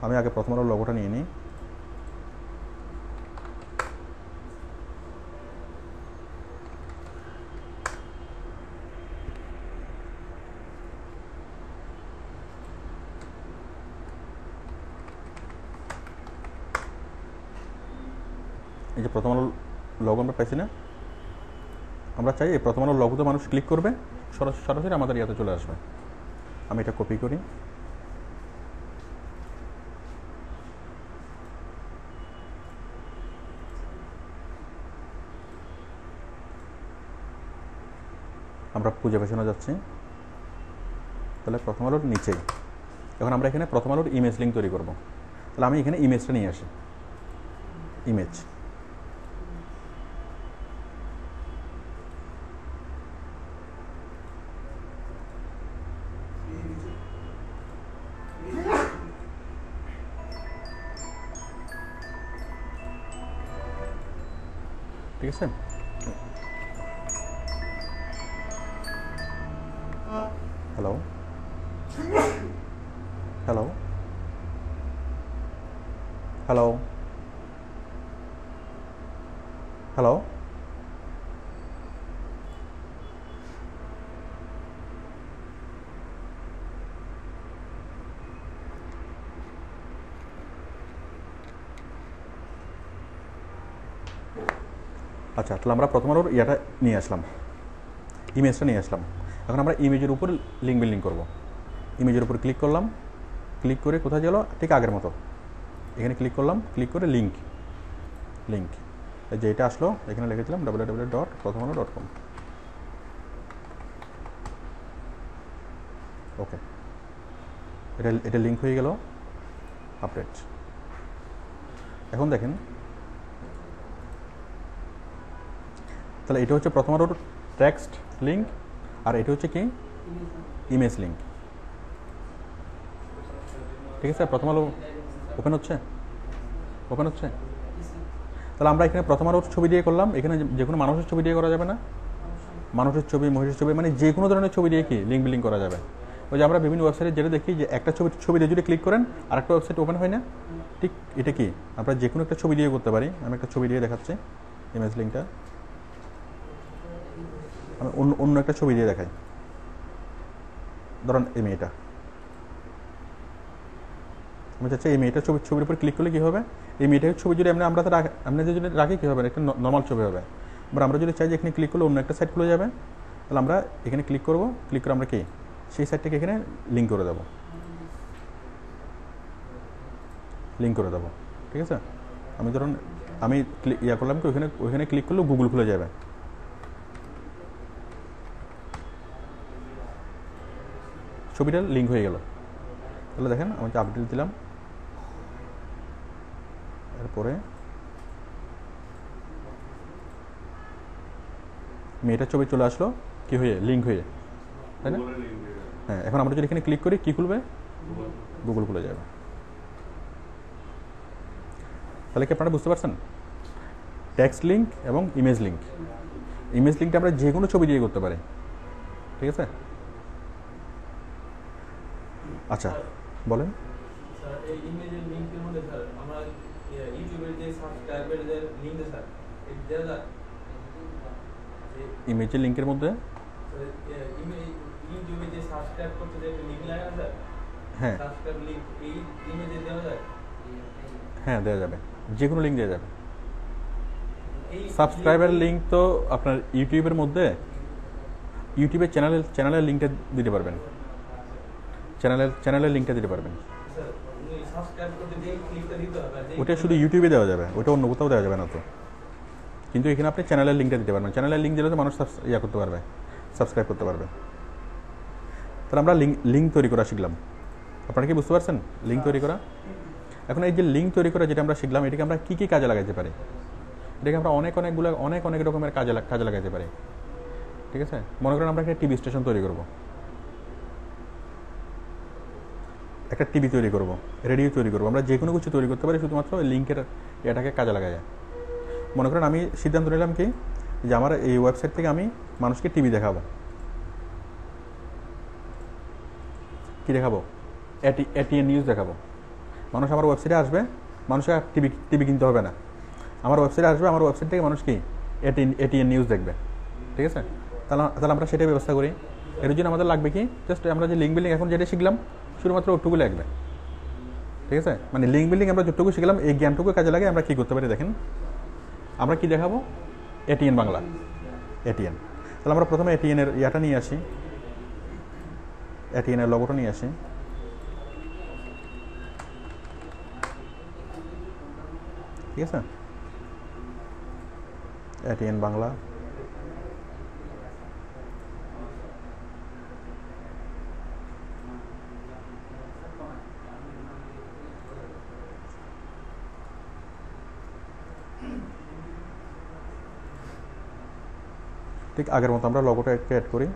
আমি আগে প্রথম আলোর লগোটা নিয়ে নিই, এই যে প্রথম আলো লগো আমরা পাইছি না, আমরা চাই এই প্রথম আলো লগোতে মানুষ ক্লিক করবে, সরাসরি আমাদের ইয়াতে চলে আসবে। আমি এটা কপি করি, আমরা পূজা ফ্যাশনে যাচ্ছি, তাহলে প্রথম আলোর নিচেই এখন আমরা এখানে প্রথম আলোর ইমেজ লিঙ্ক তৈরি করব। তাহলে আমি এখানে ইমেজটা নিয়ে আসি, ইমেজ, ঠিক আছে। হ্যালো হ্যালো হ্যালো হ্যালো, আচ্ছা তাহলে আমরা প্রথম আলোর ইয়াটা নিয়ে আসলাম, ইমেজটা নিয়ে আসলাম। এখন আমরা ইমেজের উপর লিঙ্ক বিল্ডিং করব। ইমেজের উপর ক্লিক করলাম, ক্লিক করে কোথায় গেল, ঠিক আগের মতো এখানে ক্লিক করলাম, ক্লিক করে লিঙ্ক, লিঙ্ক যে এটা আসলো, এখানে লিখেছিলাম www.prothomalo.com, ওকে, এটা লিঙ্ক হয়ে গেল, আপডেট। এখন দেখেন তাহলে এটা হচ্ছে প্রথম আলোর টেক্সট লিঙ্ক, আর এটা হচ্ছে কি ইমেজ লিঙ্ক, ঠিক আছে। প্রথম আলো ওপেন হচ্ছে, ওপেন হচ্ছে। তাহলে আমরা এখানে প্রথম আলোর ছবি দিয়ে করলাম, এখানে যে কোনো মানুষের ছবি দিয়ে করা যাবে না, মানুষের ছবি, মহিষের ছবি, মানে যে কোনো ধরনের ছবি দিয়ে কি লিঙ্ক বিল্ডিং করা যাবে। ওই যে আমরা বিভিন্ন ওয়েবসাইটে যেটা দেখি যে একটা ছবি দিয়ে যদি ক্লিক করেন আর একটা ওয়েবসাইট ওপেন হয় না, ঠিক এটা কি আমরা যে কোনো একটা ছবি দিয়ে করতে পারি। আমি একটা ছবি দিয়ে দেখাচ্ছি, ইমেজ লিঙ্কটা আমি অন্য একটা ছবি দিয়ে দেখাই। ধরুন এই মেয়েটা, আমি চাচ্ছি এই মেয়েটার ছবির উপর ক্লিক করলে কী হবে, এই মেয়েটার ছবি যদি আমরা যদি রাখি কী হবে, একটা নর্মাল ছবি হবে। বা আমরা যদি চাই যে এখানে ক্লিক করলে অন্য একটা সাইট খুলে যাবে, তাহলে আমরা এখানে ক্লিক করবো, ক্লিক করে আমরা কি সেই সাইটটাকে এখানে লিঙ্ক করে দেবো, ঠিক আছে। আমি ধরুন আমি করলাম কি ওইখানে ক্লিক করলেও গুগল খুলে যাবে, ছবিটা লিঙ্ক হয়ে গেল। তাহলে দেখেন আমি আপডেট দিলাম, এরপরে মেয়েটার ছবি চলে আসলো কি হয়ে, লিঙ্ক হয়ে, তাই না? হ্যাঁ, এখন আমরা যদি এখানে ক্লিক করি কি খুলবে, গুগল খুলে যাবে। তাহলে কি আপনারা বুঝতে পারছেন, টেক্সট লিঙ্ক এবং ইমেজ লিঙ্ক। ইমেজ লিঙ্কটা আমরা যে কোনো ছবি দিয়ে করতে পারি, ঠিক আছে। আচ্ছা বলেন। ইমেজের লিঙ্কের মধ্যে হ্যাঁ হ্যাঁ দেওয়া যাবে, যে কোনো লিঙ্ক দেওয়া যাবে। সাবস্ক্রাইবার লিঙ্ক তো আপনার ইউটিউবের মধ্যে ইউটিউবের চ্যানেলের লিঙ্কটা দিতে পারবেন, চ্যানেলের লিঙ্কটা দিতে পারবেন। ওটা শুধু ইউটিউবে দেওয়া যাবে, ওটা অন্য কোথাও দেওয়া যাবে না তো। কিন্তু এখানে আপনি চ্যানেলের লিঙ্কটা দিতে পারবেন, চ্যানেলের লিঙ্ক দিলে তো মানুষ করতে পারবে, সাবস্ক্রাইব করতে পারবে। তাহলে আমরা লিঙ্ক তৈরি করা শিখলাম। আপনারা কি বুঝতে পারছেন লিঙ্ক তৈরি করা? এখন এই যে লিঙ্ক তৈরি করা যেটা আমরা শিখলাম, এটাকে আমরা কী কী কাজে লাগাতে পারি? এটাকে আমরা অনেক রকমের কাজে লাগাতে পারি, ঠিক আছে। মনে করেন আমরা একটা টিভি স্টেশন তৈরি করব, একটা টিভি তৈরি করব, রেডিও তৈরি করব, আমরা যে কোনো কিছু তৈরি করতে পারি শুধুমাত্র ওই লিঙ্কের এটাকে কাজে লাগায়। মনে করেন আমি সিদ্ধান্ত নিলাম কি যে আমার এই ওয়েবসাইট থেকে আমি মানুষকে টিভি দেখাবো, কি দেখাবো, এটিএন নিউজ দেখাবো। মানুষ আমার ওয়েবসাইটে আসবে, মানুষকে টিভি কিনতে হবে না, আমার ওয়েবসাইটে আসবে, আমার ওয়েবসাইট থেকে মানুষ কি এটিএন নিউজ দেখবে, ঠিক আছে। তাহলে আমরা সেটাই ব্যবস্থা করি। এর জন্য আমাদের লাগবে কি, জাস্ট আমরা যে লিঙ্ক বিল্ডিং এখন যেটা শিখলাম শুধুমাত্র ওটুকু লাগবে, ঠিক আছে। মানে লিঙ্ক বিল্ডিং আমরা যতটুকু শিখলাম এই জ্ঞানটুকু কাজে লাগে আমরা কী করতে পারি দেখেন। আমরা কি দেখাবো, এটিএন বাংলা, এটিএন। তাহলে আমরা প্রথমে এটিএনের ইয়াটা নিয়ে আসি, এটিএনের লগোটা নিয়ে আসি, ঠিক আছে। এটিএন বাংলা, ঠিক আগের মতো আমরা লগোটা অ্যাড করি।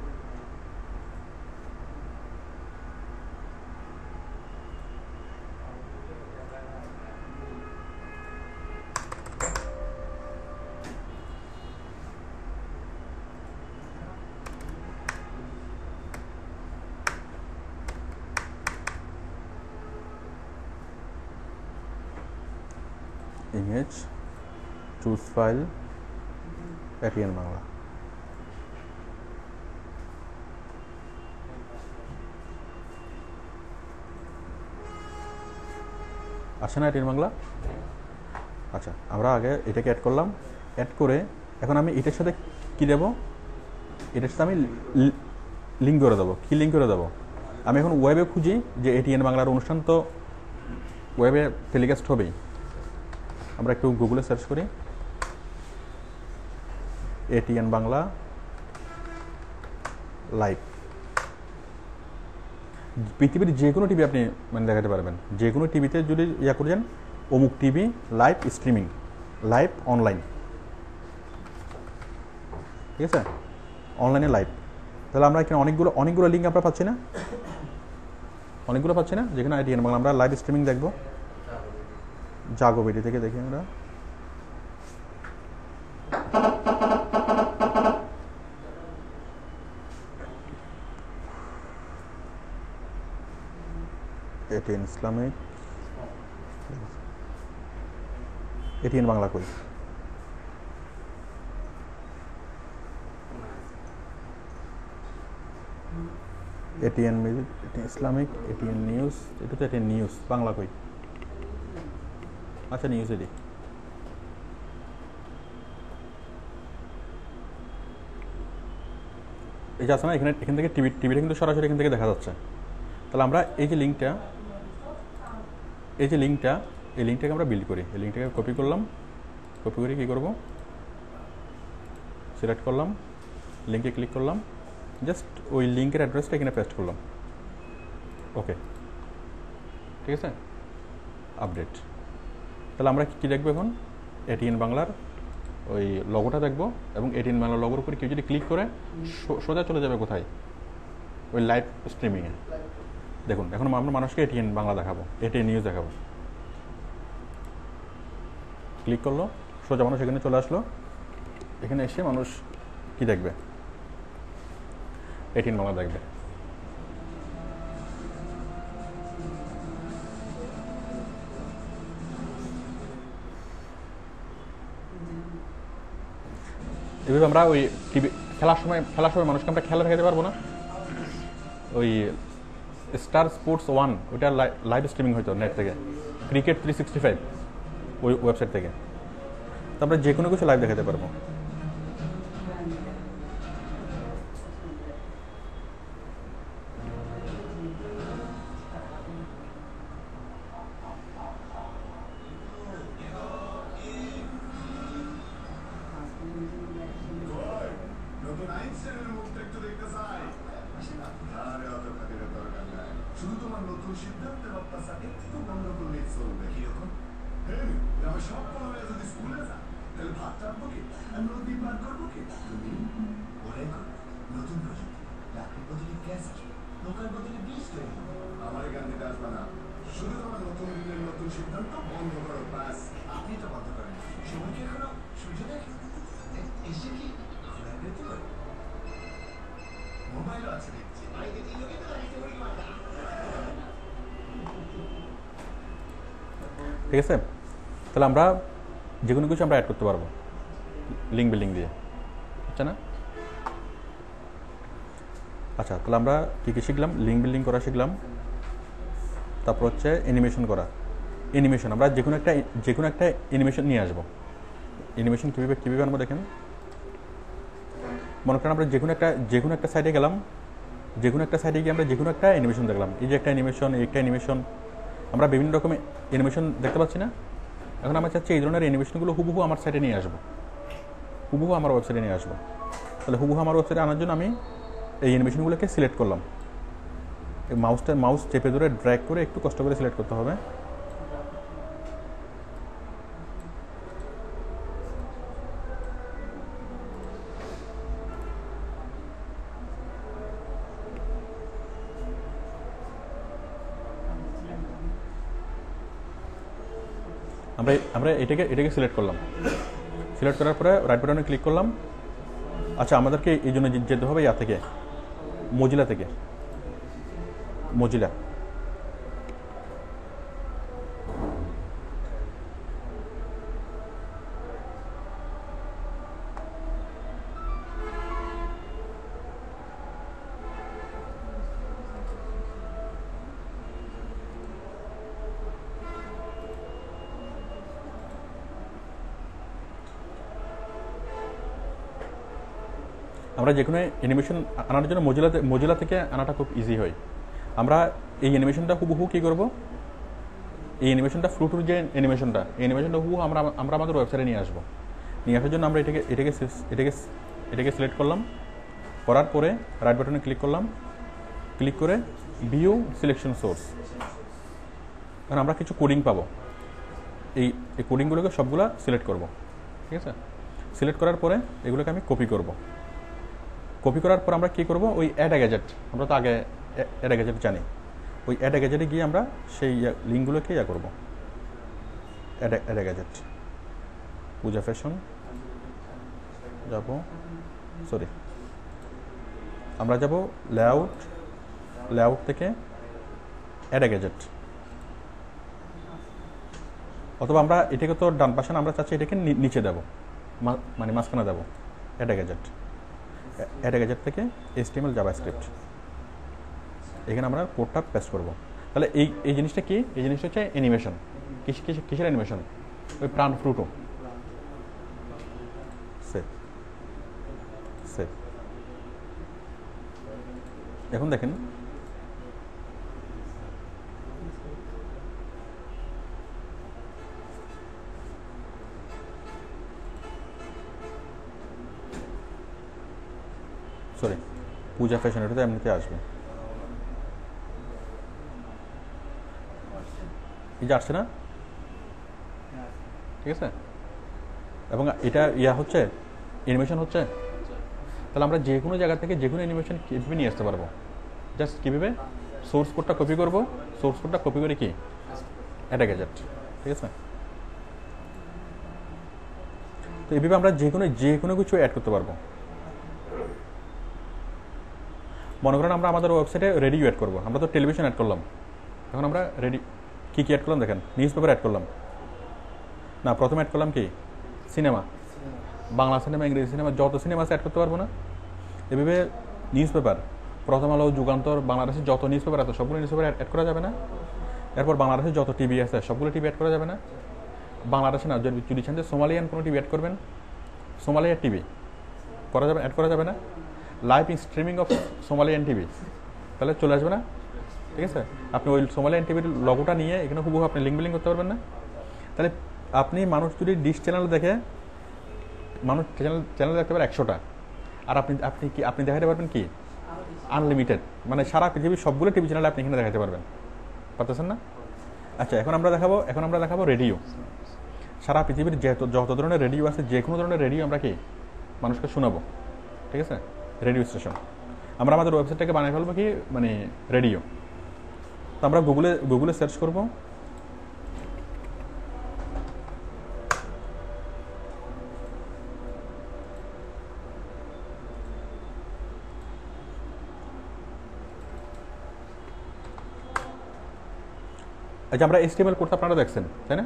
Image, choose file, ATN Bangla. আসে না এটিএন বাংলা? আচ্ছা, আমরা আগে এটাকে অ্যাড করলাম, অ্যাড করে এখন আমি এটার সাথে কি দেব, এটার সাথে আমি লিঙ্ক করে দেবো। কী লিঙ্ক করে দেবো? আমি এখন ওয়েবে খুঁজি যে এটিএন বাংলার অনুষ্ঠান তো ওয়েবে টেলিকাস্ট হবেই। আমরা একটু গুগলে সার্চ করি এটিএন বাংলা লাইভ। পৃথিবীর যে কোনো টিভি আপনি মানে দেখাতে পারবেন, যে কোনো টিভিতে যদি করেন অমুক TV live streaming, live online, ঠিক আছে, অনলাইনে লাইভ। তাহলে আমরা এখানে অনেকগুলো লিঙ্ক আমরা পাচ্ছি না, যেখানে এটিএন বাংলা আমরা লাইভ স্ট্রিমিং দেখবো। জাগো ভিডিও থেকে দেখি আমরা, এটিএন ইসলামিক, এটিএন বাংলা কই, ATN music, ATN Islamic, ATN news, এটা তো এটিএন নিউজ বাংলা কই, আচ্ছা নিউজ এটি। এই যে আছে না এখানে, এখান থেকে টিভিটা কিন্তু সরাসরি এখান থেকে দেখা যাচ্ছে। তাহলে আমরা এই যে লিঙ্কটা, এই লিঙ্কটাকে আমরা বিল্ড করি। এই লিঙ্কটাকে কপি করলাম, কপি করে কী করবো, সিলেক্ট করলাম, লিঙ্কে ক্লিক করলাম, জাস্ট ওই লিঙ্কের অ্যাড্রেসটা এখানে পেস্ট করলাম, ওকে, ঠিক আছে, আপডেট। তাহলে আমরা কী দেখবো এখন, এটিএন বাংলার ওই লগোটা দেখবো, এবং এটিএন বাংলার লগোর উপরে কেউ যদি ক্লিক করে সোজা চলে যাবে কোথায়, ওই লাইভ স্ট্রিমিংয়ে। দেখুন এখন আমরা মানুষকে এটিএন বাংলা দেখাবো, এটিএন নিউজ দেখাবো, ক্লিক করলো, সোজা মানুষ এখানে চলে আসলো। এখানে এসে মানুষ কি দেখবে, এটিএন বাংলা দেখবে। এভাবে আমরা ওই টিভি খেলার সময় মানুষকে আমরা খেলা দেখাতে পারবো না, ওই স্টার স্পোর্টস 1 ওইটা লাইভ স্ট্রিমিং হইতো নেট থেকে, ক্রিকেট 365 ওই ওয়েবসাইট থেকে, তো আমরা যে কোনো কিছু লাইভ দেখাতে পারবো। ঠিক আছে, তাহলে আমরা যে কোনো কিছু আমরা অ্যাড করতে পারবো লিঙ্ক বিল্ডিং দিয়ে, আচ্ছা না? আচ্ছা, তাহলে আমরা কী কী শিখলাম, লিঙ্ক বিল্ডিং করা শিখলাম, তারপর হচ্ছে অ্যানিমেশন করা। অ্যানিমেশন আমরা যে কোনো একটা অ্যানিমেশন নিয়ে আসবো। অ্যানিমেশন কীভাবে আনবো দেখেন, মনে করেন আমরা যে কোনো একটা সাইটে গেলাম, যে কোনো একটা সাইটে গিয়ে আমরা যে কোনো একটা অ্যানিমেশন দেখলাম, এই যে একটা অ্যানিমেশন, এই একটা অ্যানিমেশন, আমরা বিভিন্ন রকমের অ্যানিমেশন দেখতে পাচ্ছি না? এখন আমরা চাচ্ছি এই ধরনের অ্যানিমেশনগুলো হুবহু আমার সাইটে নিয়ে আসবো, হুবহু আমার ওয়েবসাইটে নিয়ে আসবো। তাহলে হুবহু আমার ওয়েবসাইটে আনার জন্য আমি এই অ্যানিমেশনগুলোকে সিলেক্ট করলাম, এই মাউস চেপে ধরে ড্র্যাগ করে একটু কষ্ট করে সিলেক্ট করতে হবে। আমরা এটাকে সিলেক্ট করলাম, সিলেক্ট করার পরে রাইট বাটনে ক্লিক করলাম। আচ্ছা, আমাদেরকে এই জন্য যেতে হবে ইয়া থেকে, মজিলা থেকে, মজিলা। আমরা যে কোনো অ্যানিমেশন আনার জন্য মজিলা থেকে আনাটা খুব ইজি হয়। আমরা এই অ্যানিমেশনটা হুবহু কী করবো, এই অ্যানিমেশনটা ফ্লুটুর যে অ্যানিমেশনটা, এই অ্যানিমেশনটা হুবহু আমরা আমাদের ওয়েবসাইটে নিয়ে আসবো। নিয়ে আসার জন্য আমরা এটাকে সিলেক্ট করলাম, করার পরে রাইট বাটনে ক্লিক করলাম, ক্লিক করে ভিউ সিলেকশন সোর্স। কারণ আমরা কিছু কোডিং পাবো, এই কোডিংগুলোকে সবগুলো সিলেক্ট করব, ঠিক আছে? সিলেক্ট করার পরে এগুলোকে আমি কপি করব। কপি করার পর আমরা কী করব, ওই অ্যাড এ গ্যাজেট, আমরা তো আগে অ্যাড এ গ্যাজেট জানি, ওই অ্যাড এ গ্যাজেটে গিয়ে আমরা সেই লিঙ্কগুলোকে করব, add a gadget, Puja fashion যাব, সরি আমরা যাব লেআউট থেকে অ্যাড এ গ্যাজেট, অথবা আমরা এটাকে তো ডান পাশে না, আমরা চাচ্ছি এটাকে নিচে দেবো, মানে মাঝখানে দেবো। অ্যাড এ গ্যাজেট থেকে HTML জাভাস্ক্রিপ্ট, এখানে আমরা কোডটা পেস্ট করবো। তাহলে এই জিনিসটা কি? এই জিনিসটা হচ্ছে অ্যানিমেশন। কিসের অ্যানিমেশন? ওই প্রাণ ফ্রুটো। সেভ। এখন দেখেন সরি, পূজা ফ্যাশন, এটা তো এমনিতে আসবে। এই যে আসছে না, ঠিক আছে। এবং এটা হচ্ছে অ্যানিমেশন হচ্ছে। তাহলে আমরা যে কোনো জায়গা থেকে যে কোনো অ্যানিমেশন কীভাবে নিয়ে আসতে পারবো? জাস্ট কীভাবে সোর্স কোডটা কপি করবো, সোর্স কোডটা কপি করে কি অ্যাড এ গ্যাজেট, ঠিক আছে। তো এইভাবে আমরা যে কোনো কিছু অ্যাড করতে পারবো। মনে করেন আমরা আমাদের ওয়েবসাইটে রেডিও অ্যাড করবো, আমরা তো টেলিভিশন অ্যাড করলাম, এখন আমরা কী অ্যাড করলাম দেখেন, নিউজ পেপার অ্যাড করলাম না, প্রথমে অ্যাড করলাম কি সিনেমা, বাংলা সিনেমা, ইংরেজি সিনেমা, যত সিনেমা আছে অ্যাড করতে পারবো না। এভাবে নিউজ পেপার, প্রথম আলো, যুগান্তর, বাংলাদেশের যত নিউজ পেপার আছে সবগুলো নিউজ পেপার অ্যাড করা যাবে না। এরপর বাংলাদেশের যত টিভি আছে সবগুলো টিভি অ্যাড করা যাবে না। বাংলাদেশে না, যদি চান যে সোমালিয়ান কোনো টিভি অ্যাড করবেন, সোমালিয়ার টিভি করা যাবে, অ্যাড করা যাবে না। Live streaming of Somalian TV, তাহলে চলে আসবে না, ঠিক আছে। আপনি ওই সোমালিয়ান টিভির লগোটা নিয়ে এখানে হুবহু আপনি লিঙ্ক বিলিং করতে পারবেন না। তাহলে আপনি মানুষ যদি ডিশ চ্যানেল দেখে, মানুষ চ্যানেল দেখতে পারে 100টা, আর আপনি দেখাতে পারবেন কি আনলিমিটেড, মানে সারা পৃথিবীর সবগুলো টিভি চ্যানেল আপনি এখানে দেখাতে পারতেছেন না। আচ্ছা, এখন আমরা দেখাবো রেডিও। সারা পৃথিবীর যত ধরনের রেডিও আছে, যে কোনো ধরনের রেডিও আমরা কি মানুষকে শোনাবো, ঠিক আছে। রেডিও স্টেশন আমরা আমাদের ওয়েবসাইটটাকে বানিয়ে ফেলবো কি, মানে রেডিও। তো আমরা গুগলে সার্চ করবো আচ্ছা, আমরা HTML কোডটা আপনারা দেখছেন, তাই না?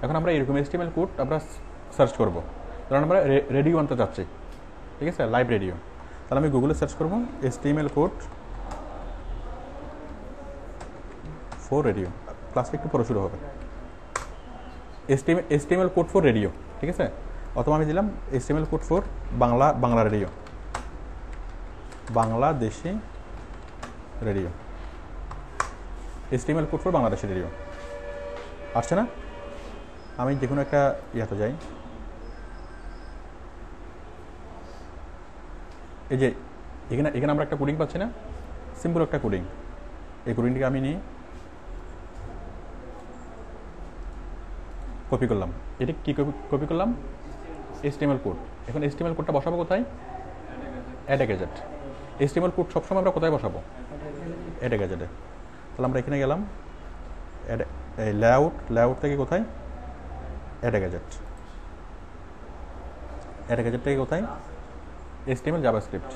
এখন আমরা এরকম HTML কোড আমরা সার্চ করবো, কারণ আমরা রেডিও আনতে চাচ্ছি, ঠিক আছে, লাইভ রেডিও। তাহলে আমি গুগলে সার্চ করবো HTML কোড ফর রেডিও। ক্লাসটা একটু পরে শুরু হবে। HTML কোড ফর রেডিও, ঠিক আছে। অথবা আমি দিলাম HTML code for Bangla radio, Bangladeshi radio, HTML code for Bangladeshi radio. আসছে না? আমি যে কোনো একটা ইয়াতে যাই, এই যে এখানে আমরা একটা কোডিং পাচ্ছি না, সিম্পল একটা কোডিং। এই কোডিংটিকে আমি নিই, কপি করলাম। এটা কি কপি করলাম? HTML code. এখন HTML কোডটা বসাবো কোথায়? Add a gadget. HTML code সবসময় আমরা কোথায় বসাবো? অ্যাড এ গ্যাজেটে। তাহলে আমরা এখানে গেলাম, লেআউট থেকে কোথায়? Add a gadget. Add a gadget থেকে কোথায়? HTML JavaScript.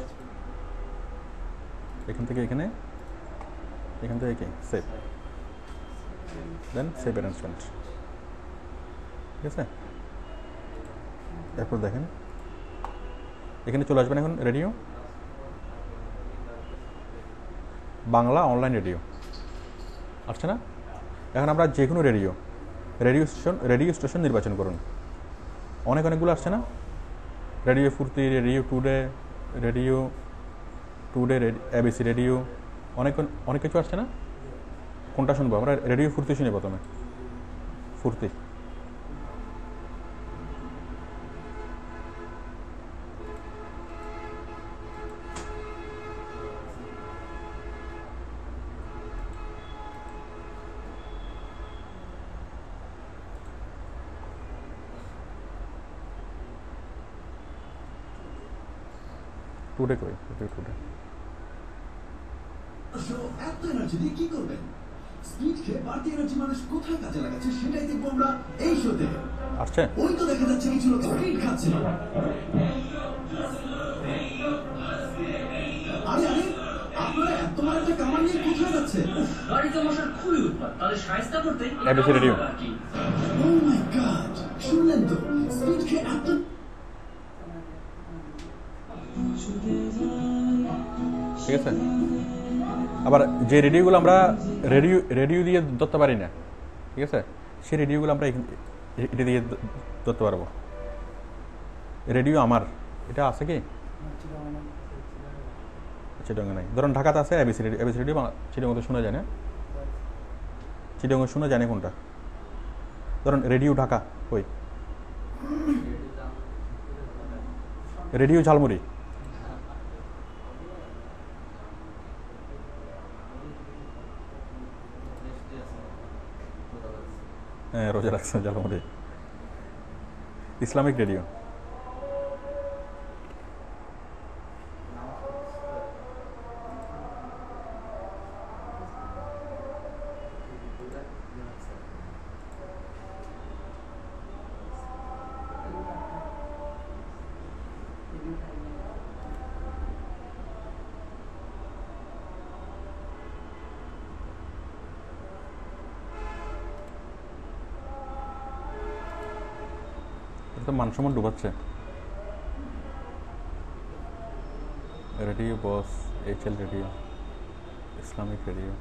এখান থেকে কি সেভ, দেন সেভ অ্যারেঞ্জমেন্ট, ঠিক আছে। এরপর দেখেন এখানে চলে আসবেন এখন রেডিও, বাংলা অনলাইন রেডিও, আসছে না? এখন আমরা যে কোনো রেডিও স্টেশন নির্বাচন করুন। অনেকগুলো আসছে না? রেডিও ফুর্তি, রেডিও টুডে, ABC রেডিও, অনেক কিছু আসছে না? কোনটা শুনবো আমরা? রেডিও ফুর্তি শুনি প্রথমে, ফুর্তি। টুডে কই? টুডে এত এনার্জি দিয়ে কি করবেন? স্পিড খেয়ে বাড়তি এনার্জি মানুষ কোথায় কাজে লাগাচ্ছে সেটাই দেখবো আমরা এই শোতে। আসছে? ওই তো দেখা যাচ্ছে কিছু লোক স্পিড খাচ্ছে। আরে আপনারা এত মাত্রা কামান নিয়ে কোথায় যাচ্ছে? গাড়িতে বসার খুবই উৎপাত, তাহলে সাহায্য করতে ABC রেডিও। ও মাই গড, শুনলেন তো স্পিড খেয়ে এত ঠিক আছে। আবার যে রেডিওগুলো আমরা রেডিও দিয়ে ধরতে পারি না, ঠিক আছে, সেই রেডিওগুলো আমরা এটা দিয়ে ধরতে পারবো। রেডিও আমার এটা আছে কি চিটাগং নাই, ধরুন ঢাকাতে আছে ABC radio, ABC radio Chittagong শোনা যায় না, চিটাগং শোনা যায় না কোনটা, ধরুন রেডিও ঢাকা ওই রেডিও ঝালমুড়ি, হ্যাঁ রোজা রাখছে ঝালমুড়ি, ইসলামিক রেডিও। তো মানসম্মান ডুবাচ্ছে। রেডিও বস, এইচএল রেডিও, ইসলামিক রেডিও,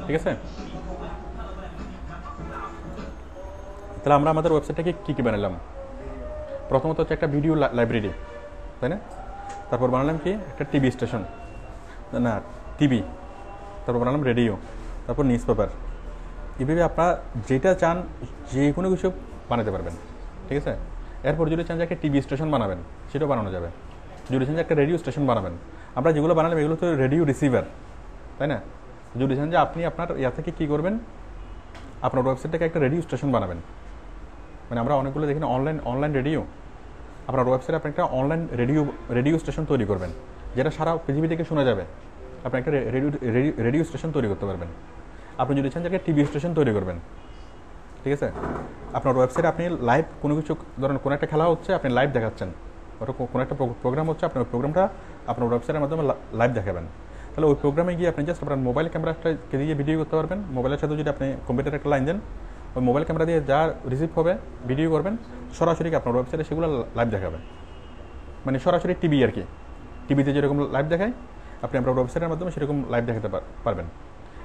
ঠিক আছে। তাহলে আমরা আমাদের ওয়েবসাইটটাকে কী কী বানালাম? প্রথমত হচ্ছে একটা ভিডিও লাইব্রেরি, তাই না? তারপর বানালাম কি একটা টিভি স্টেশন, না টিভি, তারপর বানালাম রেডিও, তারপর নিউজ পেপার। এভাবে আপনারা যেটা চান যে কোনো কিছু বানাতে পারবেন, ঠিক আছে। এরপর যদি চান যে একটা টিভি স্টেশন বানাবেন সেটাও বানানো যাবে, যদি চান যে একটা রেডিও স্টেশন বানাবেন। আমরা যেগুলো বানালাম এগুলো তো রেডিও রিসিভার, তাই না? যদি চান যে আপনি আপনার ইয়া থেকে কী করবেন, আপনার ওয়েবসাইটটাকে একটা রেডিও স্টেশন বানাবেন। মানে আমরা অনেকগুলো দেখি না অনলাইন রেডিও, আপনার ওয়েবসাইটে আপনি একটা অনলাইন রেডিও স্টেশন তৈরি করবেন, যেটা সারা পৃথিবী থেকে শোনা যাবে। আপনি একটা রেডিও স্টেশন তৈরি করতে পারবেন। আপনি যদি চান যে একটা টিভি স্টেশন তৈরি করবেন, ঠিক আছে, আপনার ওয়েবসাইটে আপনি লাইভ কোনো কিছু, ধরেন কোনো একটা খেলা হচ্ছে আপনি লাইভ দেখাচ্ছেন, ওটা কোনো একটা প্রোগ্রাম হচ্ছে, আপনার ওই প্রোগ্রামটা আপনার ওয়েবসাইটের মাধ্যমে লাইভ দেখাবেন। তাহলে ওই প্রোগ্রামে গিয়ে আপনি জাস্ট আপনার মোবাইল ক্যামেরাটাকে দিয়ে ভিডিও করতে পারবেন। মোবাইলের সাথে যদি আপনি কম্পিউটার একটা লাইন দেন, ওই মোবাইল ক্যামেরা দিয়ে যা রিসিভ হবে ভিডিও করবেন, সরাসরি আপনার ওয়েবসাইটে সেগুলো লাইভ দেখাবে। মানে সরাসরি টিভি আর কি, টিভিতে যেরকম লাইভ দেখায় আপনি আপনার ওয়েবসাইটের মাধ্যমে সেরকম লাইভ দেখাতে পারবেন।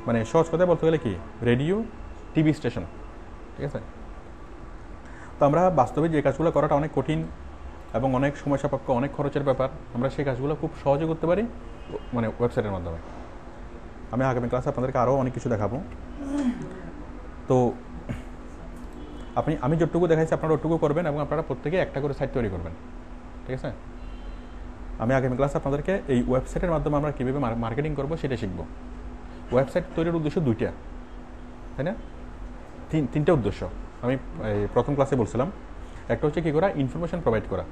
মানে সহজ কথায় বলতে গেলে কি রেডিও টিভি স্টেশন, ঠিক আছে। তো আমরা বাস্তবে যে কাজগুলো করাটা অনেক কঠিন এবং অনেক সময় সাপেক্ষ, অনেক খরচের ব্যাপার, আমরা সেই কাজগুলো খুব সহজে করতে পারি মানে ওয়েবসাইটের মাধ্যমে। আমি আগামী ক্লাসে আপনাদেরকে আরও অনেক কিছু দেখাবো। তো আমি যতটুকু দেখাইছি আপনারা ওটুকু করবেন এবং আপনারা প্রত্যেকে একটা করে সাইট তৈরি করবেন, ঠিক আছে। আমি আগামী ক্লাসে আপনাদেরকে এই ওয়েবসাইটের মাধ্যমে আমরা কীভাবে মার্কেটিং করবো সেটা শিখব। ওয়েবসাইট তৈরির উদ্দেশ্য দুইটা, তাই না? তিনটা উদ্দেশ্য আমি প্রথম ক্লাসে বলছিলাম। একটা হচ্ছে কী করা, ইনফরমেশন প্রোভাইড করা,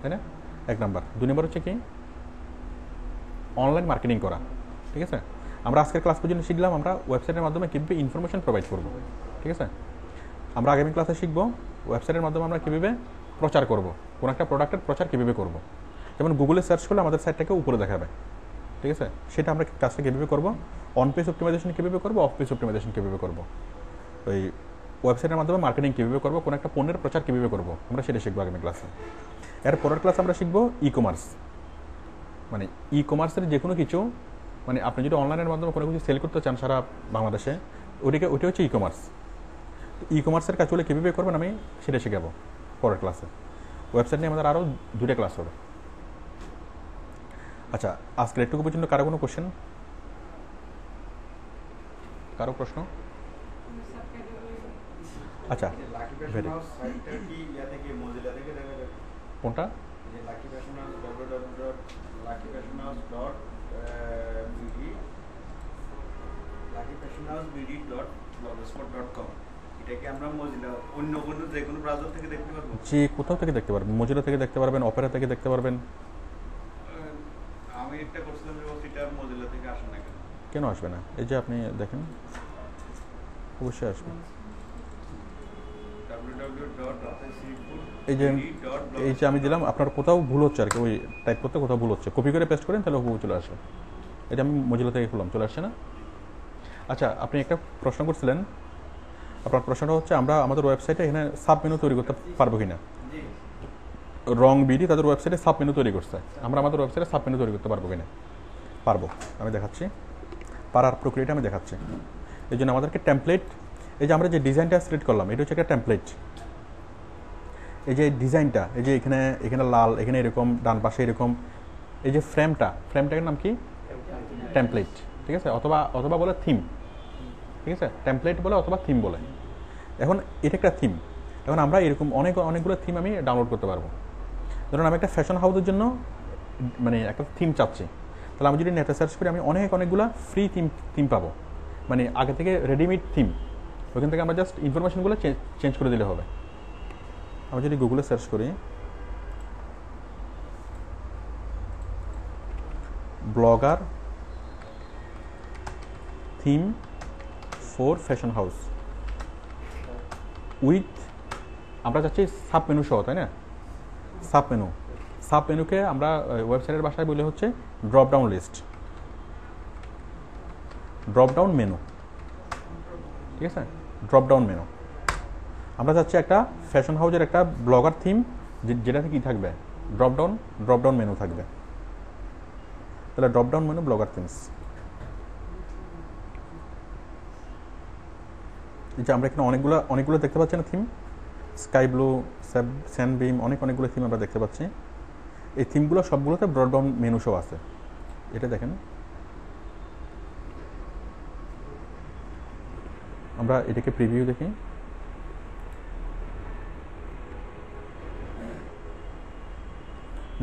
তাই না, 1 নাম্বার। 2 নম্বর হচ্ছে কি অনলাইন মার্কেটিং করা, ঠিক আছে। আমরা আজকের ক্লাস পর্যন্ত শিখলাম আমরা ওয়েবসাইটের মাধ্যমে কীভাবে ইনফরমেশন প্রোভাইড করব, ঠিক আছে। আমরা আগামী ক্লাসে শিখব ওয়েবসাইটের মাধ্যমে আমরা কীভাবে প্রচার করব, কোনো একটা প্রোডাক্টের প্রচার কীভাবে করব। যেমন গুগলে সার্চ করলে আমাদের সাইটটাকে উপরে দেখাবে, ঠিক আছে। সেটা আমরা কাজটা কীভাবে করব, অন পেজ অপটিমাইজেশন কীভাবে করব, অফ পেজ অপটিমাইজেশন কীভাবে করব, ওই ওয়েবসাইটের মাধ্যমে মার্কেটিং কীভাবে করব, কোনো একটা পণ্যের প্রচার কীভাবে করব, আমরা সেটা শিখবো আগামী ক্লাসে। এর পরের ক্লাসে আমরা শিখবো ই কমার্স। মানে ই কমার্সের যে কোনো কিছু, মানে আপনি যদি অনলাইনের মাধ্যমে কোনো কিছু সেল করতে চান সারা বাংলাদেশে, ওইটা হচ্ছে ই কমার্স। ই কমার্সের কাজগুলো কীভাবে করবেন আমি সেটা শেখাবো পরের ক্লাসে। ওয়েবসাইট নিয়ে আমাদের আরও 2টা ক্লাস হবে। আচ্ছা, আজকের একটু পর্যন্ত কারো কোনো কোশ্চেন, কারো প্রশ্ন? আচ্ছা, কোনটা? যে কোথাও থেকে দেখতে পারবেন, মজিলা থেকে দেখতে পারবেন, অপেরা থেকে দেখতে পারবেন। আমি একটা করছিলাম যে সেটা মজিলা থেকে আসে না কেন? কেন আসবে না? এই যে আপনি দেখেন, অবশ্যই আসবে। এই যে আমি দিলাম, আপনার কোথাও ভুল হচ্ছে আর কি, ওই টাইপ করতে কোথাও ভুল হচ্ছে, কপি করে পেস্ট করেন তাহলে হুবহু চলে আসবে। এটা আমি মজিলা থেকে খুললাম, চলে আসছে না? আচ্ছা, আপনি একটা প্রশ্ন করছিলেন, আপনার প্রশ্নটা হচ্ছে আমরা আমাদের ওয়েবসাইটে এখানে সাব মেনু তৈরি করতে পারবো কিনা। রং বিডি তাদের ওয়েবসাইটে সাব মেনু তৈরি করছে, আমরা আমাদের ওয়েবসাইটে সাব মেনু তৈরি করতে পারবো কিনা? পারবো, আমি দেখাচ্ছি, পারার প্রক্রিয়াটা আমি দেখাচ্ছি। এই জন্য আমাদেরকে টেমপ্লেট, এই যে আমরা যে ডিজাইনটা সিলেক্ট করলাম এটা হচ্ছে একটা টেমপ্লেট। এই যে ডিজাইনটা, এই যে এখানে এখানে লাল, এখানে এরকম, ডান পাশে এরকম, এই যে ফ্রেমটার নাম কি? টেমপ্লেট, ঠিক আছে, অথবা বলে থিম, ঠিক আছে, টেমপ্লেট বলে অথবা থিম বলে। এখন এটা একটা থিম, এখন আমরা এরকম অনেকগুলো থিম আমি ডাউনলোড করতে পারবো। ধরুন আমি একটা ফ্যাশন হাউসের জন্য মানে একটা থিম চাচ্ছি, তাহলে আমি যদি নেটে সার্চ করি আমি অনেকগুলো ফ্রি থিম পাবো, মানে আগে থেকে রেডিমেড থিম, ওইখান থেকে আমরা জাস্ট ইনফরমেশনগুলো চেঞ্জ করে দিলে হবে। আমি যদি গুগলে সার্চ করি blogger theme for fashion house with, আমরা চাচ্ছি সাব মেনু সহ, তাই না? সাব মেনুকে আমরা ওয়েবসাইটের ভাষায় বলে হচ্ছে drop down list, drop down menu, ঠিক আছে, ড্রপ ডাউন মেনু। আমরা চাচ্ছি একটা ফ্যাশন হাউসের একটা ব্লগার থিম, যেটাতে কি থাকবে? ড্রপ ডাউন মেনু থাকবে। তাহলে drop down menu blogger themes, এই যে আমরা এখানে অনেকগুলো দেখতে পাচ্ছি না থিম, স্কাই ব্লু, স্যান্ডবিম, অনেকগুলো থিম আমরা দেখতে পাচ্ছি। এই থিমগুলো সবগুলোতে ড্রপ ডাউন মেনু শো আছে। এটা দেখেন, আমরা এটাকে প্রিভিউ দেখি,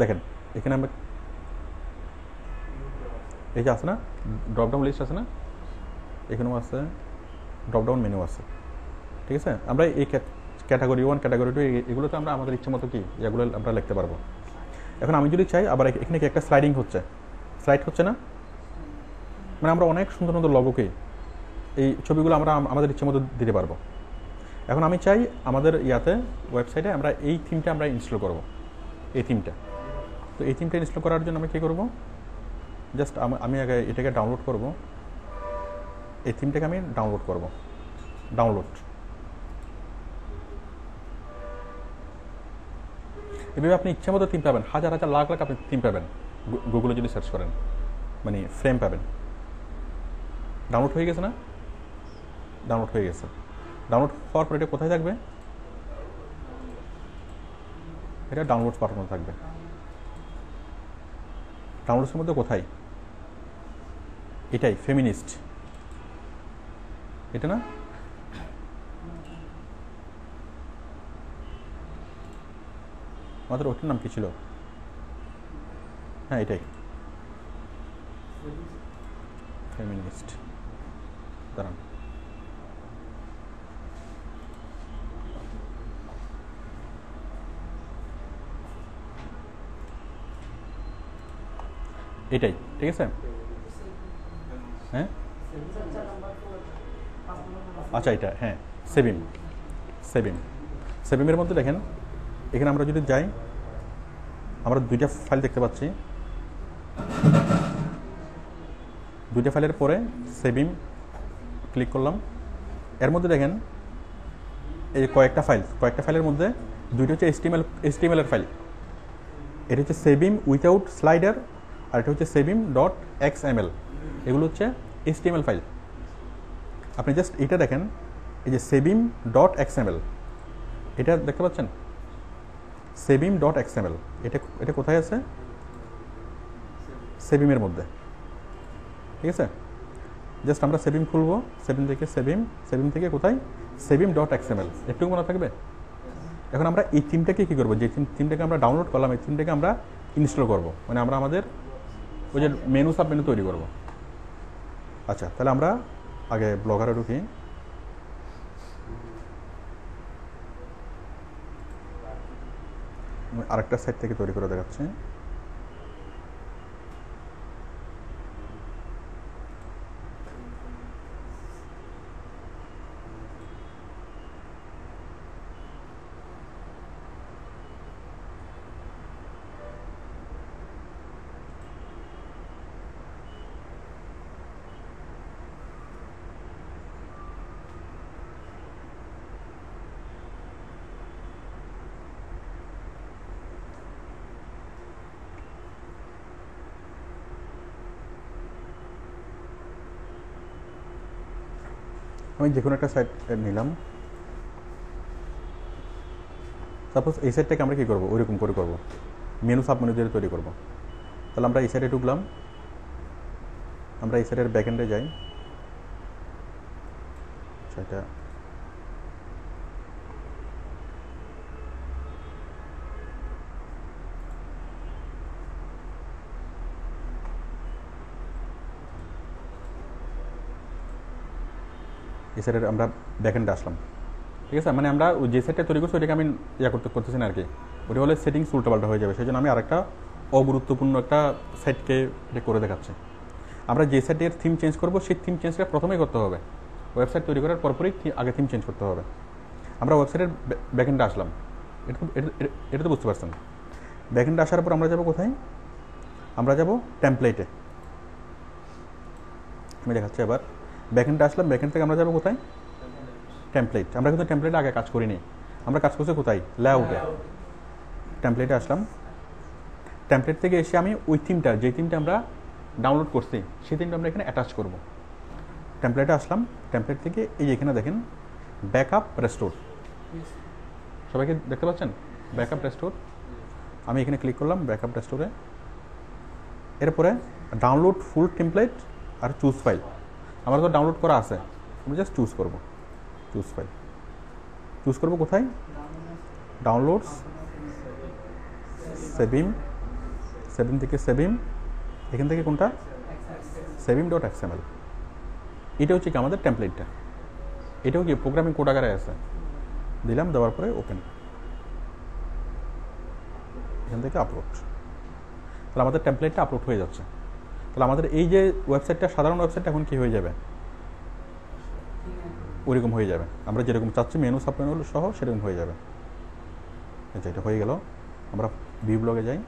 দেখেন এখানে আমরা এই যে আছে না ড্রপ ডাউন লিস্ট আছে না, এখানেও আছে ড্রপ ডাউন মেনু আছে, ঠিক আছে। আমরা এই ক্যাটাগরি 1 ক্যাটাগরি 2 এগুলোতে আমরা আমাদের ইচ্ছে মতো কি এগুলো আমরা লিখতে পারবো। এখন আমি যদি চাই, আবার এখানে কি একটা স্লাইড হচ্ছে না, মানে আমরা অনেক সুন্দর সুন্দর লগোকে এই ছবিগুলো আমরা আমাদের ইচ্ছে মতো দিতে পারবো। এখন আমি চাই আমাদের ওয়েবসাইটে আমরা এই থিমটা আমরা ইনস্টল করব, এই থিমটা। তো এই থিমটা ইনস্টল করার জন্য আমি কী করব, জাস্ট আমি আগে এটাকে ডাউনলোড করব, এই থিমটাকে আমি ডাউনলোড করব, এভাবে আপনি ইচ্ছা মতো থিম পাবেন, হাজার লাখ আপনি থিম পাবেন গুগলে যদি সার্চ করেন, মানে ফ্রেম পাবেন। ডাউনলোড হয়ে গেছে না? ডাউনলোড হয়ে গেছে। ডাউনলোড হওয়ার পর এটা কোথায় থাকবে? এটা ডাউনলোড বাটনে থাকবে। ডাউনলোডসের মধ্যে কোথায়? এটাই ফেমিনিস্ট, এটা না? আমাদের ওটার নাম কি ছিল? হ্যাঁ, এটাই ফেমিনিস্ট। দাঁড়ান, এটাই, ঠিক আছে। হ্যাঁ, আচ্ছা, এটা হ্যাঁ সেবিমের মধ্যে দেখেন, এখানে আমরা যদি যাই, আমরা দুইটা ফাইল দেখতে পাচ্ছি। দুইটা ফাইলের পরে সেবিম ক্লিক করলাম, এর মধ্যে দেখেন এই কয়েকটা ফাইলের মধ্যে দুইটা হচ্ছে HTML এর ফাইল। এটা হচ্ছে সেবিম উইথাউট স্লাইডার, আর এটা হচ্ছে sebim.xml। এগুলো হচ্ছে HTML ফাইল। আপনি জাস্ট এটা দেখেন, এই যে sebim.xml, এটা দেখতে পাচ্ছেন? sebim.xml, এটা কোথায় আছে? সেবিমের মধ্যে, ঠিক আছে। জাস্ট আমরা সেবিম খুলবো, সেবিম থেকে কোথায়? sebim.xml, একটু মনে থাকবে। এখন আমরা এই থিমটাকে কী করবো? যে থিমটাকে আমরা ডাউনলোড করলাম, এই থিমটাকে আমরা ইনস্টল করবো, মানে আমরা আমাদের ওই যে মেনু সাব মেনু তৈরি করবো। আচ্ছা, তাহলে আমরা আগে ব্লগারে ঢুকি। আরেকটা সাইট থেকে তৈরি করে দেখাচ্ছি। আমি যে কোনো একটা সাইট নিলাম, সাপোজ এই সাইটটাকে আমরা কী করবো, ওইরকম করে করবো, মেনু সাব মেনু দিয়ে তৈরি করবো। তাহলে আমরা এই সাইডে ঢুকলাম, আমরা এই সাইডের ব্যাকএন্ডে যাই, সেটা এই সাইডের আমরা ব্যাকএন্ডে আসলাম, ঠিক আছে। মানে আমরা যে সাইটটা তৈরি করছি ওইটাকে আমি করতেছি না আর কি, ওটা হলে সেটিংস উল্টোপাল্টা হয়ে যাবে, সেই জন্য আমি আরেকটা অগুরুত্বপূর্ণ একটা সাইটকে এটা করে দেখাচ্ছি। আমরা যে সাইটের থিম চেঞ্জ করবো সেই থিম চেঞ্জটা প্রথমেই করতে হবে, ওয়েবসাইট তৈরি করার পরপরই আগে থিম চেঞ্জ করতে হবে। আমরা ওয়েবসাইটের ব্যাকএন্ডে আসলাম, এটা তো বুঝতে পারছেন। ব্যাকএন্ডে আসার পর আমরা যাব কোথায়, আমরা যাব টেমপ্লেটে। আমি দেখাচ্ছি এবার, ব্যাকএন্ডে আসলাম, ব্যাকএন্ড থেকে আমরা যাব কোথায়, টেমপ্লেট। আমরা কিন্তু টেমপ্লেটে আগে কাজ করিনি, আমরা কাজ করছি কোথায়, লেআউটে। টেমপ্লেটে আসলাম, টেমপ্লেট থেকে এসে আমি ওই থিমটা, যে থিমটা আমরা ডাউনলোড করছি সেই থিমটা আমরা এখানে অ্যাটাচ করব। টেমপ্লেটে আসলাম, টেমপ্লেট থেকে এই যে এখানে দেখেন ব্যাকআপ রেস্টোর, সবাইকে দেখতে পাচ্ছেন ব্যাকআপ রেস্টোর। আমি এখানে ক্লিক করলাম ব্যাকআপ রেস্টোরে, এরপরে ডাউনলোড ফুল টেমপ্লেট আর চুজ ফাইল। আমার তো ডাউনলোড করা আছে, আমি জাস্ট চুজ করব, চুজ ফাইল চুজ করব কোথায়, ডাউনলোডস, সেভিম থেকে সেভিম, এখান থেকে কোনটা, sevim.xml। এটা হচ্ছে কি আমাদের টেমপ্লেটটা, এটাও কি প্রোগ্রামিং কোড আকারে আছে, দিলাম, দেওয়ার পরে ওপেন, এখান থেকে আপলোড। তাহলে আমাদের টেমপ্লেটটা আপলোড হয়ে যাচ্ছে। তাহলে আমাদের এই যে ওয়েবসাইটটা, সাধারণ ওয়েবসাইটটা এখন কি হয়ে যাবে, ওইরকম হয়ে যাবে, আমরা যেরকম চাচ্ছি মেনু সাব মেনু সহ সেরকম হয়ে যাবে। আচ্ছা, এটা হয়ে গেল। আমরা ভিউ ব্লগে যাই,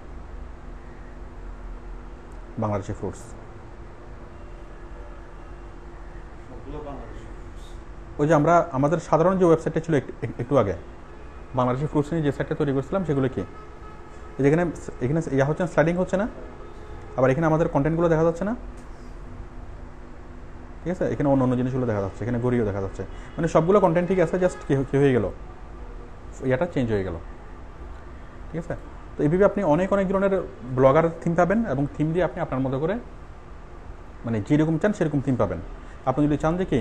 বাংলাদেশি ফ্রুটস, ওই যে আমরা আমাদের সাধারণ যে ওয়েবসাইটটা ছিল একটু আগে, বাংলাদেশি ফ্রুটস নিয়ে যে সাইটটা তৈরি করেছিলাম সেগুলো কি, যেখানে এখানে ইয়া হচ্ছে, স্লাইডিং হচ্ছে না, আবার এখানে আমাদের কন্টেন্টগুলো দেখা যাচ্ছে না, ঠিক আছে, এখানে অন্য অন্য জিনিসগুলো দেখা যাচ্ছে, এখানে গড়িও দেখা যাচ্ছে, মানে সবগুলো কন্টেন্ট ঠিক আছে, জাস্ট কি হয়ে গেল, ইয়াটা চেঞ্জ হয়ে গেল, ঠিক আছে। তো এইভাবে আপনি অনেক ধরনের ব্লগার থিম পাবেন, এবং থিম দিয়ে আপনি আপনার মতো করে মানে যেরকম চান সেরকম থিম পাবেন। আপনি যদি চান যে কি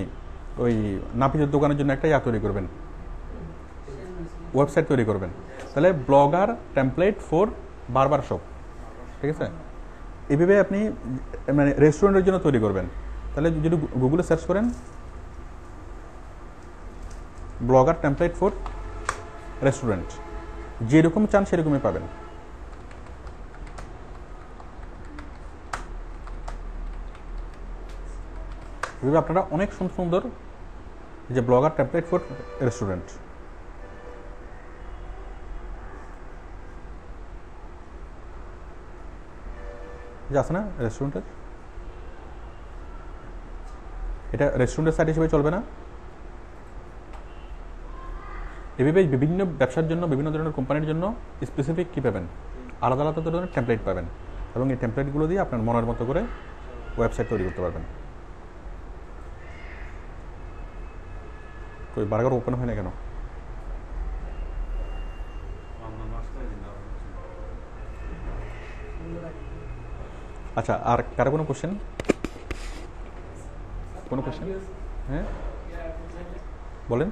ওই নাপিতের দোকানের জন্য একটা ইয়া তৈরি করবেন, ওয়েবসাইট তৈরি করবেন, তাহলে ব্লগার টেমপ্লেট ফর বারবার শপ, ঠিক আছে, এইভাবে আপনি মানে রেস্টুরেন্টের জন্য তৈরি করবেন। তাহলে যদি গুগলে সার্চ করেন ব্লগার টেমপ্লেট ফর রেস্টুরেন্ট, যেরকম চান সেরকমই পাবেন। এভাবে আপনারা অনেক সুন্দর যে ব্লগার টেমপ্লেট ফর রেস্টুরেন্ট, যে আছে না রেস্টুরেন্টের, এটা রেস্টুরেন্টের সাইট হিসেবে চলবে না। এভাবে বিভিন্ন ব্যবসার জন্য, বিভিন্ন ধরনের কোম্পানির জন্য স্পেসিফিক কী পাবেন, আলাদা আলাদা ধরনের টেমপ্লেট পাবেন, এবং এই টেমপ্লেটগুলো দিয়ে আপনার মনের মতো করে ওয়েবসাইট তৈরি করতে পারবেন। কই বার্গার ওপেন হয় না কেন? আচ্ছা, আর কারো কোনো কোশ্চেন? কোনো কোশ্চেন? হ্যাঁ বলেন,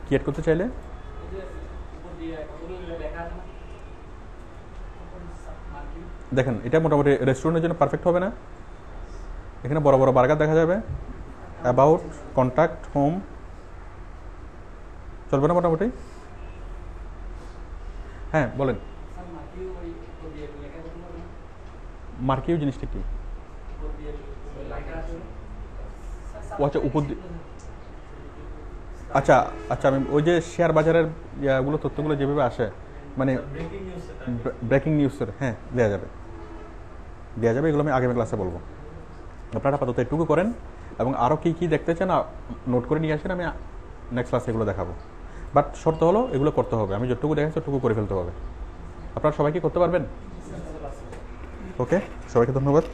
কি অ্যাড করতে চাইলে? দেখেন, এটা মোটামুটি রেস্টুরেন্টের জন্য পারফেক্ট হবে না। এখানে বড় বড় বার্গার দেখা যাবে, অ্যাবাউট, কন্ট্যাক্ট, হোম, চলবে না মোটামুটি? হ্যাঁ বলেন, মার্কিউ জিনিসটা কি? আচ্ছা, উপর দিয়ে, আচ্ছা আচ্ছা, আমি ওই যে শেয়ার বাজারের ইয়াগুলো, তথ্যগুলো যেভাবে আসে, মানে ব্রেকিং নিউজের, হ্যাঁ দেওয়া যাবে, এগুলো আমি আগামী ক্লাসে বলবো। আপনারা আপাতত এটুকু করেন, এবং আরও কী কী দেখতে চান নোট করে নিয়ে আসেন, আমি নেক্সট ক্লাসে এগুলো দেখাবো। বাট শর্ত হলো এগুলো করতে হবে, আমি যতটুকু দেখাচ্ছি ততটুকু করে ফেলতে হবে। আপনারা সবাই কি করতে পারবেন? ওকে, সবাইকে ধন্যবাদ।